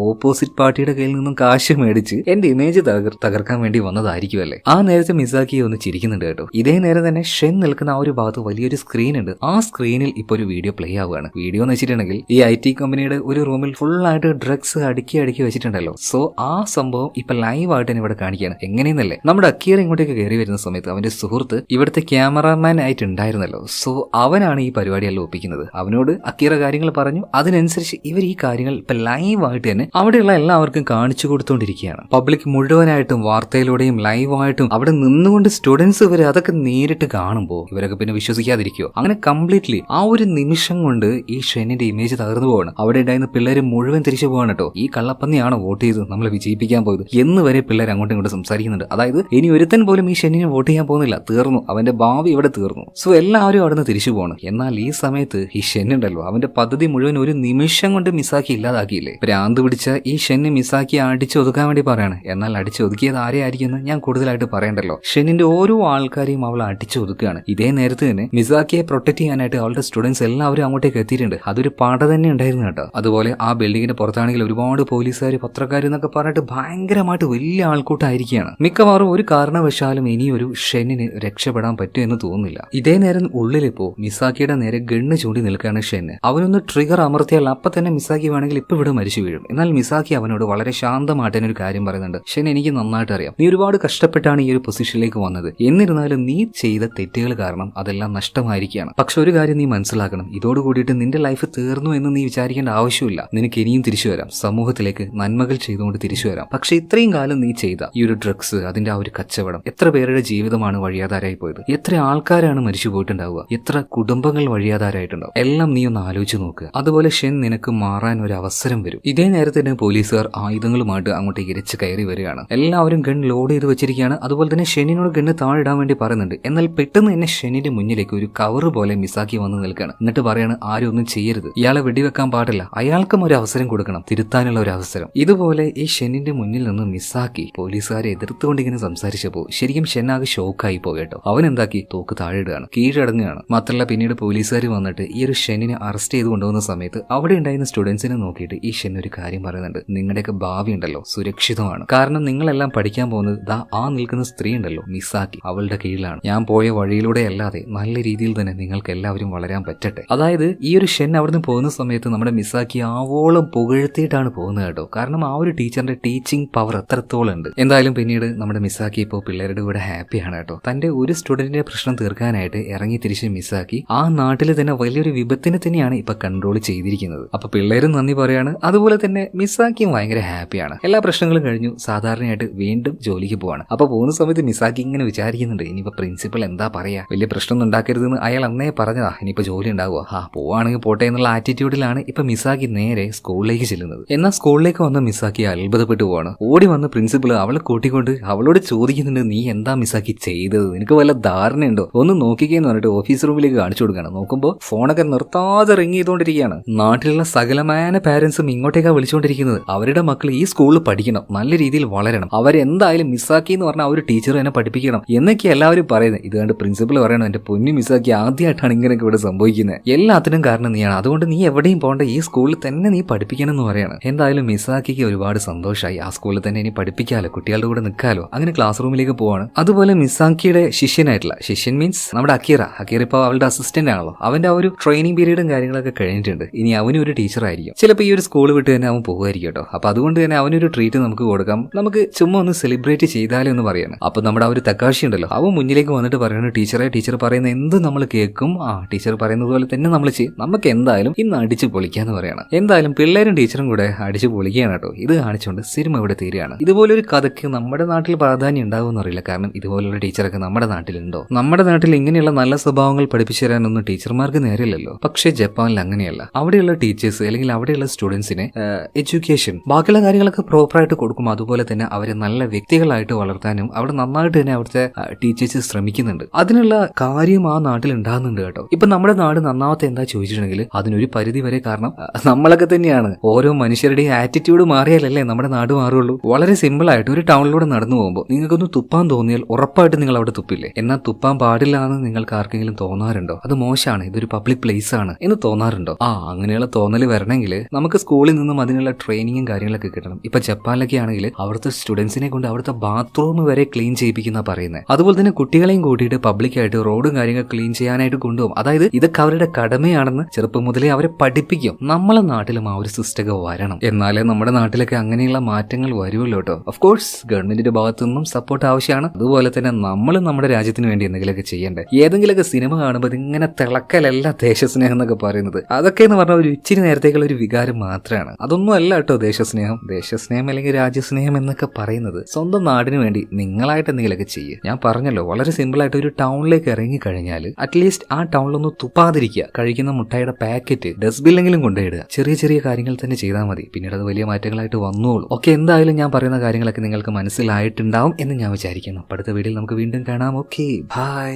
ഓപ്പോസിറ്റ് പാർട്ടിയുടെ കയ്യിൽ നിന്നും കാശ് മേടിച്ച് എന്റെ ഇമേജ് തകർക്കാൻ വേണ്ടി വന്നതായിരിക്കുമല്ലേ? ആ നേരത്തെ മിസാക്കി ഒന്ന് ചിരിക്കുന്നുണ്ട് കേട്ടോ. ഇതേ നേരം തന്നെ ഷെൻ നിൽക്കുന്ന ആ ഒരു ഭാഗത്ത് വലിയൊരു സ്ക്രീൻ ഉണ്ട്. ആ സ്ക്രീനിൽ ഇപ്പൊ ഒരു വീഡിയോ പ്ലേ ആവുകയാണ്. വീഡിയോ എന്ന് വെച്ചിട്ടുണ്ടെങ്കിൽ ഈ IT കമ്പനിയുടെ ഒരു റൂമിൽ ഫുൾ ആയിട്ട് ഡ്രഗ്സ് അടുക്കി വെച്ചിട്ടുണ്ടല്ലോ. സോ ആ സംഭവം ഇപ്പൊ ലൈവ് ആയിട്ട് തന്നെ ഇവിടെ കാണിക്കുകയാണ്. എങ്ങനെയെന്നല്ലേ, നമ്മുടെ അക്കീറ ഇങ്ങോട്ടേക്ക് കയറി വരുന്ന സമയത്ത് അവന്റെ സുഹൃത്ത് ഇവിടുത്തെ ക്യാമറാമാൻ ആയിട്ട് ഉണ്ടായിരുന്നല്ലോ. സോ അവനാണ് ഈ പരിപാടിയെല്ലാം ഒപ്പിക്കുന്നത്. അവനോട് അക്കീറ കാര്യങ്ങൾ പറഞ്ഞു. അതിനനുസരിച്ച് ഇവർ ഈ കാര്യങ്ങൾ ഇപ്പൊ ലൈവായിട്ട് തന്നെ അവിടെയുള്ള എല്ലാവർക്കും കാണിച്ചു കൊടുത്തുകൊണ്ടിരിക്കുകയാണ്. പബ്ലിക് മുഴുവനായിട്ടും വാർത്തയിലൂടെയും ലൈവായിട്ടും അവിടെ നിന്നുകൊണ്ട് സ്റ്റുഡൻസ് ഇവർ അതൊക്കെ നേരിട്ട് കാണുമ്പോൾ ഇവരൊക്കെ പിന്നെ വിശ്വസിക്കാതിരിക്കുമോ? അങ്ങനെ കംപ്ലീറ്റ്ലി ആ ഒരു നിമിഷം കൊണ്ട് ഈ ഷെന്നിന്റെ ഇമേജ് തകർന്നു പോവാണ്. അവിടെ ഉണ്ടായിരുന്ന പിള്ളേര് മുഴുവൻ തിരിച്ചു പോവാണ് കേട്ടോ. ഈ കള്ളപ്പന്നിയാണോ വോട്ട് ചെയ്ത് നമ്മളെ വിജയിപ്പിക്കാൻ പോയത് എന്ന് വരെ പിള്ളേർ അങ്ങോട്ടും ഇങ്ങോട്ടും സംസാരിക്കുന്നുണ്ട്. അതായത് ഇനി ഒരുത്തൻ പോലും ഈ ഷെന്നിനെ വോട്ട് ചെയ്യാൻ പോകുന്നില്ല, തീർന്നു, അവന്റെ ഭാവി ഇവിടെ തീർന്നു. സോ എല്ലാവരും അവിടെ നിന്ന് തിരിച്ചു പോകണം. എന്നാൽ ഈ സമയത്ത് ഈ ഷെന്നുണ്ടല്ലോ, അവന്റെ പദ്ധതി മുഴുവൻ ഒരു നിമിഷം കൊണ്ട് മിസാക്കി ഇല്ലാതാക്കിയില്ലേ. ഭ്രാന്ത് പിടിച്ച ഈ ഷെന്നെ മിസാക്കി അടിച്ചൊതുക്കാൻ വേണ്ടി പറയാണ്. എന്നാൽ അടിച്ചൊതുക്കിയത് ആരെയായിരിക്കുമെന്ന് ഞാൻ കൂടുതലായിട്ട് പറയണ്ടല്ലോ. ഷെന്നിന്റെ ഓരോ ആൾക്കാരെയും അവൾ അടിച്ചൊതുക്കുകയാണ്. ഇതേ നേരത്ത് തന്നെ മിസാക്കിയെ പ്രൊട്ടക്ട് ചെയ്യാനായിട്ട് അവളുടെ സ്റ്റുഡൻസ് എല്ലാവരും അങ്ങോട്ടേക്ക് എത്തിയിട്ടുണ്ട്. അതൊരു പാട തന്നെ ഉണ്ടായിരുന്നു കേട്ടോ. അതുപോലെ ആ ബിൽഡിങ്ങിന്റെ പുറത്താണെങ്കിൽ ഒരുപാട് പോലീസുകാർ, പത്രക്കാർ എന്നൊക്കെ പറഞ്ഞിട്ട് ഭയങ്കരമായിട്ട് വലിയ ആൾക്കൂട്ടായിരിക്കുകയാണ്. മിക്കവാറും ഒരു കാരണവശാലും ഇനിയൊരു ഷെന്നിന് രക്ഷപ്പെടാൻ പറ്റും എന്ന് തോന്നുന്നില്ല. ഇതേ നേരം ഉള്ളിലിപ്പോ മിസാക്കിയുടെ നേരെ ഗണ്ണ് ചൂണ്ടി നിൽക്കുകയാണ് ഷെൻ. അവനൊന്ന് ട്രിഗർ അമർത്തിയാൽ അപ്പൊ തന്നെ മിസാക്കി വേണമെങ്കിൽ ഇപ്പൊ ഇവിടെ മരിച്ചു വീഴും. എന്നാൽ മിസാക്കി അവനോട് വളരെ ശാന്തമായിട്ട് ഒരു കാര്യം പറയുന്നുണ്ട്. ഷെൻ, എനിക്ക് നന്നായിട്ട് അറിയാം നീ ഒരുപാട് കഷ്ടപ്പെട്ടാണ് ഈ ഒരു പൊസിഷനിലേക്ക് വന്നത്. എന്നിരുന്നാലും നീ ചെയ്ത തെറ്റുകൾ കാരണം അതെല്ലാം നഷ്ടമായിരിക്കുകയാണ്. പക്ഷെ ഒരു കാര്യം നീ മനസ്സിലാക്കണം, ഇതോടുകൂടിയിട്ട് നിന്റെ ലൈഫ് തീർന്നു എന്ന് നീ വിചാരിക്കേണ്ട ആവശ്യമില്ല. നിനക്ക് ഇനിയും തിരിച്ചു വരാം, സമൂഹത്തിലേക്ക് നന്മകൾ ചെയ്തുകൊണ്ട് തിരിച്ചു വരാം. പക്ഷെ ഇത്രയും കാലം നീ ചെയ്ത ഈ ഒരു ഡ്രഗ്സ്, അതിന്റെ ആ ഒരു കച്ചവടം, എത്ര പേരുടെ ജീവിതമാണ് വഴിയാധാരായി പോയത്, എത്ര ആൾക്കാരാണ് മരിച്ചു പോയിട്ടുണ്ടാവുക, എത്ര കുടുംബങ്ങൾ വഴിയാധാരായിട്ടുണ്ടാവും. എല്ലാം നീ ഒന്ന് ആലോചിച്ച് നോക്കുക. അതുപോലെ ഷെൻ, നിനക്ക് മാറാൻ ഒരു അവസരം വരും. ഇതേ നേരത്തെ പോലീസുകാർ ആയുധങ്ങളുമായിട്ട് അങ്ങോട്ടേക്ക് ഇരച്ച് കയറി വരികയാണ്. എല്ലാവരും ഗൺ ലോഡ് ചെയ്ത് വെച്ചിരിക്കുകയാണ്. അതുപോലെ തന്നെ ഷെന്നിനോട് ഗണ്ണ് താഴിടാൻ വേണ്ടി പറയുന്നുണ്ട്. എന്നാൽ പെട്ടെന്ന് തന്നെ ഷെന്നിന്റെ മുന്നിലേക്ക് ഒരു കവർ പോലെ മിസാക്കി വന്ന് നിൽക്കുകയാണ്. എന്നിട്ട് പറയാണ്, ആരും ഒന്നും ചെയ്യരുത്, ഇയാളെ വെടിവെക്കാൻ പാടില്ല, അയാൾക്കും ഒരു അവസരം കൊടുക്കണം, തിരുത്താനുള്ള ഒരു അവസരം. ഇതുപോലെ ഈ ഷെന്നിന്റെ മുന്നിൽ നിന്ന് മിസാക്കി പോലീസുകാരെ എതിർത്തുകൊണ്ട് ഇങ്ങനെ സംസാരിച്ചപ്പോൾ ശരിക്കും ഷെന്നാകെ ഷോക്കായി പോകട്ടോ. അവൻ എന്താക്കി, തോക്ക് താഴെയിടുകയാണ്, കീഴടങ്ങുകയാണ്. മാത്രമല്ല പിന്നീട് പോലീസുകാർ വന്നിട്ട് ഈ ഒരു ഷെന്നിനെ അറസ്റ്റ് ചെയ്ത് കൊണ്ടുപോകുന്ന സമയത്ത് അവിടെ ഉണ്ടായിരുന്ന സ്റ്റുഡൻസിനെ നോക്കിയിട്ട് ഈ ഷെൻ ഒരു കാര്യം പറയുന്നുണ്ട്. നിങ്ങളുടെയൊക്കെ ഭാവി ഉണ്ടല്ലോ സുരക്ഷിതമാണ്. കാരണം നിങ്ങളെല്ലാം പഠിക്കാൻ പോകുന്നത് ദാ ആ നിൽക്കുന്ന സ്ത്രീ ഉണ്ടല്ലോ മിസാക്കി, അവളുടെ കീഴിലാണ്. ഞാൻ പോയ വഴിയിലൂടെ അല്ലാതെ നല്ല രീതിയിൽ തന്നെ നിങ്ങൾക്ക് എല്ലാവരും വളരാൻ പറ്റട്ടെ. അതായത് ഈ ഒരു ഷെൻ അവിടുന്ന് പോകുന്ന സമയത്ത് നമ്മുടെ മിസാക്കി ആവോളം പുകഴ്ത്തിയിട്ടാണ് പോകുന്നത് കേട്ടോ. കാരണം ആ ഒരു ടീച്ചറിന്റെ ടീച്ചിങ് പവർ എത്രത്തോളം ഉണ്ട്. എന്തായാലും പിന്നീട് നമ്മുടെ മിസാക്കി ഇപ്പോൾ പിള്ളേരുടെ കൂടെ ഹാപ്പിയാണ് കേട്ടോ. തന്റെ ഒരു സ്റ്റുഡന്റിന്റെ പ്രശ്നം തീർക്കാനായിട്ട് ഇറങ്ങി തിരിച്ച് മിസാക്കി ആ നാട്ടിൽ തന്നെ വലിയൊരു വിപത്തിനെ തന്നെയാണ് ഇപ്പൊ കൺട്രോൾ ചെയ്തിരിക്കുന്നത്. അപ്പൊ പിള്ളേരും നന്ദി പറയാണ്. അതുപോലെ തന്നെ മിസാക്കിയും ഭയങ്കര ഹാപ്പിയാണ്. എല്ലാ പ്രശ്നങ്ങളും കഴിഞ്ഞു സാധാരണയായിട്ട് വീണ്ടും ജോലിക്ക് പോവാണ്. അപ്പൊ പോകുന്ന സമയത്ത് മിസാക്കി ഇങ്ങനെ വിചാരിക്കുന്നുണ്ട്, ഇനിയിപ്പോ പ്രിൻസിപ്പൽ എന്താ പറയാ, വലിയ പ്രശ്നമൊന്നും ഉണ്ടാക്കരുതെന്ന് അയാൾ അന്നേ പറഞ്ഞതാ, ഇനിയിപ്പോ ജോലി ഉണ്ടാവുക, പോവാണെങ്കിൽ പോട്ടെ എന്നുള്ള ആറ്റിറ്റ്യൂഡിലാണ് ഇപ്പൊ മിസാക്കി നേരെ സ്കൂളിലേക്ക് ചെല്ലുന്നത്. എന്നാൽ സ്കൂളിലേക്ക് വന്ന മിസാക്കി അത്ഭുതപ്പെട്ടു പോവാണ്. ഓടി വന്ന് പ്രിൻസിപ്പൾ അവളെ കൂട്ടിക്കൊണ്ട് അവളോട് ചോദിക്കുന്നുണ്ട്, നീ എന്താ മിസാക്കി ചെയ്തത്, നിനക്ക് വല്ല ധാരണയുണ്ടോ, ഒന്ന് നോക്കിക്കേന്ന് പറഞ്ഞിട്ട് ഓഫീസ് റൂമിലേക്ക് കാണിച്ചു കൊടുക്കുകയാണ്. നോക്കുമ്പോൾ ഫോണൊക്കെ നിർത്താതെ റിങ് ചെയ്തുകൊണ്ടിരിക്കുകയാണ്. നാട്ടിലുള്ള സകലമായ പാരന്റ്സും ഇങ്ങോട്ടേക്കാ വിളിച്ചുകൊണ്ടിരിക്കുന്നത്. അവരുടെ മക്കൾ ഈ സ്കൂളിൽ പഠിക്കണം, നല്ല രീതിയിൽ വളരണം, അവരെന്തായാലും മിസാക്കി എന്ന് പറഞ്ഞാൽ ആ ഒരു ടീച്ചർ എന്നെ പഠിപ്പിക്കണം എന്നൊക്കെ എല്ലാവരും പറയുന്നത്. ഇത് കണ്ട് പ്രിൻസിപ്പൾ പറയണം, എന്റെ പൊന്നു മിസാക്കി ആദ്യമായിട്ടാണ് ഇങ്ങനെയൊക്കെ ഇവിടെ സംഭവിക്കുന്നത്, എല്ലാത്തിനും കാരണം നീയാണ്, അതുകൊണ്ട് നീ എവിടെയും പോകണ്ട, ഈ സ്കൂളിൽ തന്നെ നീ പഠിപ്പിക്കണം എന്ന് പറയാണ്. എന്തായാലും മിസാക്കിക്ക് ഒരുപാട് സന്തോഷമായി. ആ സ്കൂളിൽ തന്നെ ഇനി പഠിപ്പിക്കാലോ, കുട്ടികളുടെ കൂടെ നിൽക്കാലോ. അങ്ങനെ ക്ലാസ് റൂമിലേക്ക് പോവാണ്. അതുപോലെ മിസാക്കിയുടെ ശിഷ്യനായിട്ടുള്ള, ശിഷ്യൻ മീൻസ് നമ്മുടെ അക്കീറ ഇപ്പോൾ അവളുടെ അസിസ്റ്റന്റ് ആണല്ലോ, അവന്റെ ആ ഒരു ട്രെയിനിങ് പീരീഡും കാര്യങ്ങളൊക്കെ കഴിഞ്ഞിട്ടുണ്ട്. ഇനി അവനും ഒരു ടീച്ചർ ആയിരിക്കും. ചിലപ്പോൾ ഈ ഒരു സ്കൂൾ വിട്ട് തന്നെ അവൻ പോകുമായിരിക്കും കേട്ടോ. അപ്പൊ അതുകൊണ്ട് തന്നെ അവനൊരു ട്രീറ്റ് നമുക്ക് കൊടുക്കാം, നമുക്ക് ചുമ്മാ ഒന്ന് സെലിബ്രേറ്റ് ചെയ്താലോ എന്ന് പറയാണ്. അപ്പൊ നമ്മുടെ ആ ഒരു തക്കാശി ഉണ്ടല്ലോ, അവൻ മുന്നിലേക്ക് വന്നിട്ട് പറയുന്നത്, ടീച്ചർ പറയുന്ന എന്ത് നമ്മൾ കേൾക്കും, ടീച്ചർ പറയുന്നത് പോലെ തന്നെ നമ്മൾ ചെയ്യും, നമുക്ക് എന്തായാലും ഇന്ന് അടിച്ചു പൊളിക്കാന്ന് പറയാണ്. എന്തായാലും പിള്ളേരും ടീച്ചറും കൂടെ അടിച്ചു പൊളിക്കുകയാണ് കേട്ടോ. ഇത് കാണിച്ചുകൊണ്ട് സിനിമ ഇവിടെ തീരുകയാണ്. ഇതുപോലൊരു കഥയ്ക്ക് നമ്മുടെ നാട്ടിൽ പ്രാധാന്യം ഉണ്ടാവുമെന്ന് അറിയില്ല. കാരണം ഇതുപോലുള്ള ടീച്ചറൊക്കെ നമ്മുടെ നാട്ടിലുണ്ടോ? നമ്മുടെ നാട്ടിൽ ഇങ്ങനെയുള്ള നല്ല സ്വഭാവങ്ങൾ പഠിപ്പിച്ചു തരാനൊന്നും ടീച്ചർമാർക്ക് നേരില്ലല്ലോ. പക്ഷേ ജപ്പാനിൽ അങ്ങനെയല്ല. അവിടെയുള്ള ടീച്ചേഴ്സ് അല്ലെങ്കിൽ അവിടെയുള്ള സ്റ്റുഡൻസിന് എഡ്യൂക്കേഷൻ ബാക്കിയുള്ള കാര്യങ്ങളൊക്കെ പ്രോപ്പറായിട്ട് കൊടുക്കും. അതുപോലെ തന്നെ അവരെ നല്ല വ്യക്തികളായിട്ട് വളർത്താനും അവിടെ നന്നായിട്ട് തന്നെ അവിടുത്തെ ടീച്ചേഴ്സ് ശ്രമിക്കുന്നുണ്ട്. അതിനുള്ള കാര്യം ആ നാട്ടിൽ ഉണ്ടാകുന്നുണ്ട് കേട്ടോ. ഇപ്പൊ നമ്മുടെ നാട് നന്നാവത്തെ എന്താ ചോദിച്ചിട്ടുണ്ടെങ്കിൽ അതിനൊരു പരിധി വരെ കാരണം നമ്മളൊക്കെ തന്നെയാണ്. ഓരോ മനുഷ്യരുടെയും ആറ്റിറ്റ്യൂഡ് മാറിയാലല്ലേ നമ്മുടെ നാട് മാറുള്ളൂ. വളരെ സിമ്പിൾ ആയിട്ട് ഒരു ടൗണിലൂടെ നടന്നു പോകുമ്പോൾ നിങ്ങൾക്കൊന്ന് തുപ്പാൻ തോന്നിയാൽ ഉറപ്പായിട്ട് നിങ്ങൾ അവിടെ തുപ്പില്ലേ. എന്നാൽ തുപ്പാൻ പാടില്ല എന്ന് നിങ്ങൾക്ക് ആർക്കെങ്കിലും തോന്നാറുണ്ടോ? അത് മോശമാണ്, ഇതൊരു പബ്ലിക് പ്ലേസ് ആണ് എന്ന് തോന്നാറുണ്ടോ? അങ്ങനെയുള്ള തോന്നൽ വരണമെങ്കിൽ നമുക്ക് സ്കൂളിൽ നിന്നും അതിനുള്ള ട്രെയിനിങ്ങും കാര്യങ്ങളൊക്കെ കിട്ടണം. ഇപ്പൊ ജപ്പാനിലൊക്കെ ആണെങ്കിൽ അവിടുത്തെ സ്റ്റുഡൻസിനെ കൊണ്ട് അവിടുത്തെ ബാത്റൂം വരെ ക്ലീൻ ചെയ്യിപ്പിക്കുന്ന പറയുന്നത്. അതുപോലെ തന്നെ കുട്ടികളെയും കൂട്ടിയിട്ട് പബ്ലിക്കായിട്ട് റോഡും കാര്യങ്ങൾ ക്ലീൻ ചെയ്യാനായിട്ട് കൊണ്ടുപോകും. അതായത് ഇതൊക്കെ അവരുടെ കടമയാണെന്ന് ചെറുപ്പം മുതലേ അവരെ പഠിപ്പിക്കും. നമ്മളെ നാട്ടിലും ആ ഒരു സിസ്റ്റം വരണം. എന്നാലേ നമ്മുടെ നാട്ടിലൊക്കെ അങ്ങനെയുള്ള മാറ്റങ്ങൾ വരുമല്ലോ കേട്ടോ. ഓഫ് കോഴ്സ് ഗവൺമെന്റിന്റെ ഭാഗത്തു നിന്നും സപ്പോർട്ട് ആവശ്യമാണ്. അതുപോലെ തന്നെ നമ്മൾ നമ്മുടെ രാജ്യത്തിന് വേണ്ടി എന്തെങ്കിലുമൊക്കെ ചെയ്യേണ്ടേ. ഏതെങ്കിലുമൊക്കെ സിനിമ കാണുമ്പോൾ ഇങ്ങനെ തിളക്കലല്ല ദേശസ്നേഹം എന്നൊക്കെ പറയുന്നത്. അതൊക്കെ എന്ന് പറഞ്ഞാൽ ഒരു ഇച്ചിരി നേരത്തേക്കുള്ള ഒരു വികാരം മാത്രമാണ്. അതൊന്നും അല്ല കേട്ടോ ദേശസ്നേഹം അല്ലെങ്കിൽ രാജ്യസ്നേഹം എന്നൊക്കെ പറയുന്നത്. സ്വന്തം നാടിന് വേണ്ടി നിങ്ങളായിട്ട് എന്തെങ്കിലുമൊക്കെ ചെയ്യുക. ഞാൻ പറഞ്ഞല്ലോ, വളരെ സിമ്പിൾ ആയിട്ട് ഒരു ടൗണിലേക്ക് ഇറങ്ങി കഴിഞ്ഞാൽ അറ്റ്ലീസ്റ്റ് ആ ടൗണിലൊന്നും തുപ്പാതിരിക്കുക. കഴിക്കുന്ന മുട്ടായിയുടെ പാക്കറ്റ് ഡസ്റ്റ്ബില്ലെങ്കിലും കൊണ്ടുപോയിടുക. ചെറിയ ചെറിയ കാര്യങ്ങൾ തന്നെ ചെയ്താൽ മതി. പിന്നീട് അത് വലിയ മാറ്റങ്ങളായിട്ട് വന്നോളൂ. ഓക്കെ, എന്തായാലും ഞാൻ പറയുന്ന കാര്യങ്ങളൊക്കെ നിങ്ങൾക്ക് മനസ്സിലായിട്ടുണ്ടാവും എന്ന് ഞാൻ വിചാരിക്കുന്നു. അടുത്ത വീഡിയോയിൽ നമുക്ക് വീണ്ടും കാണാം. Okay, by.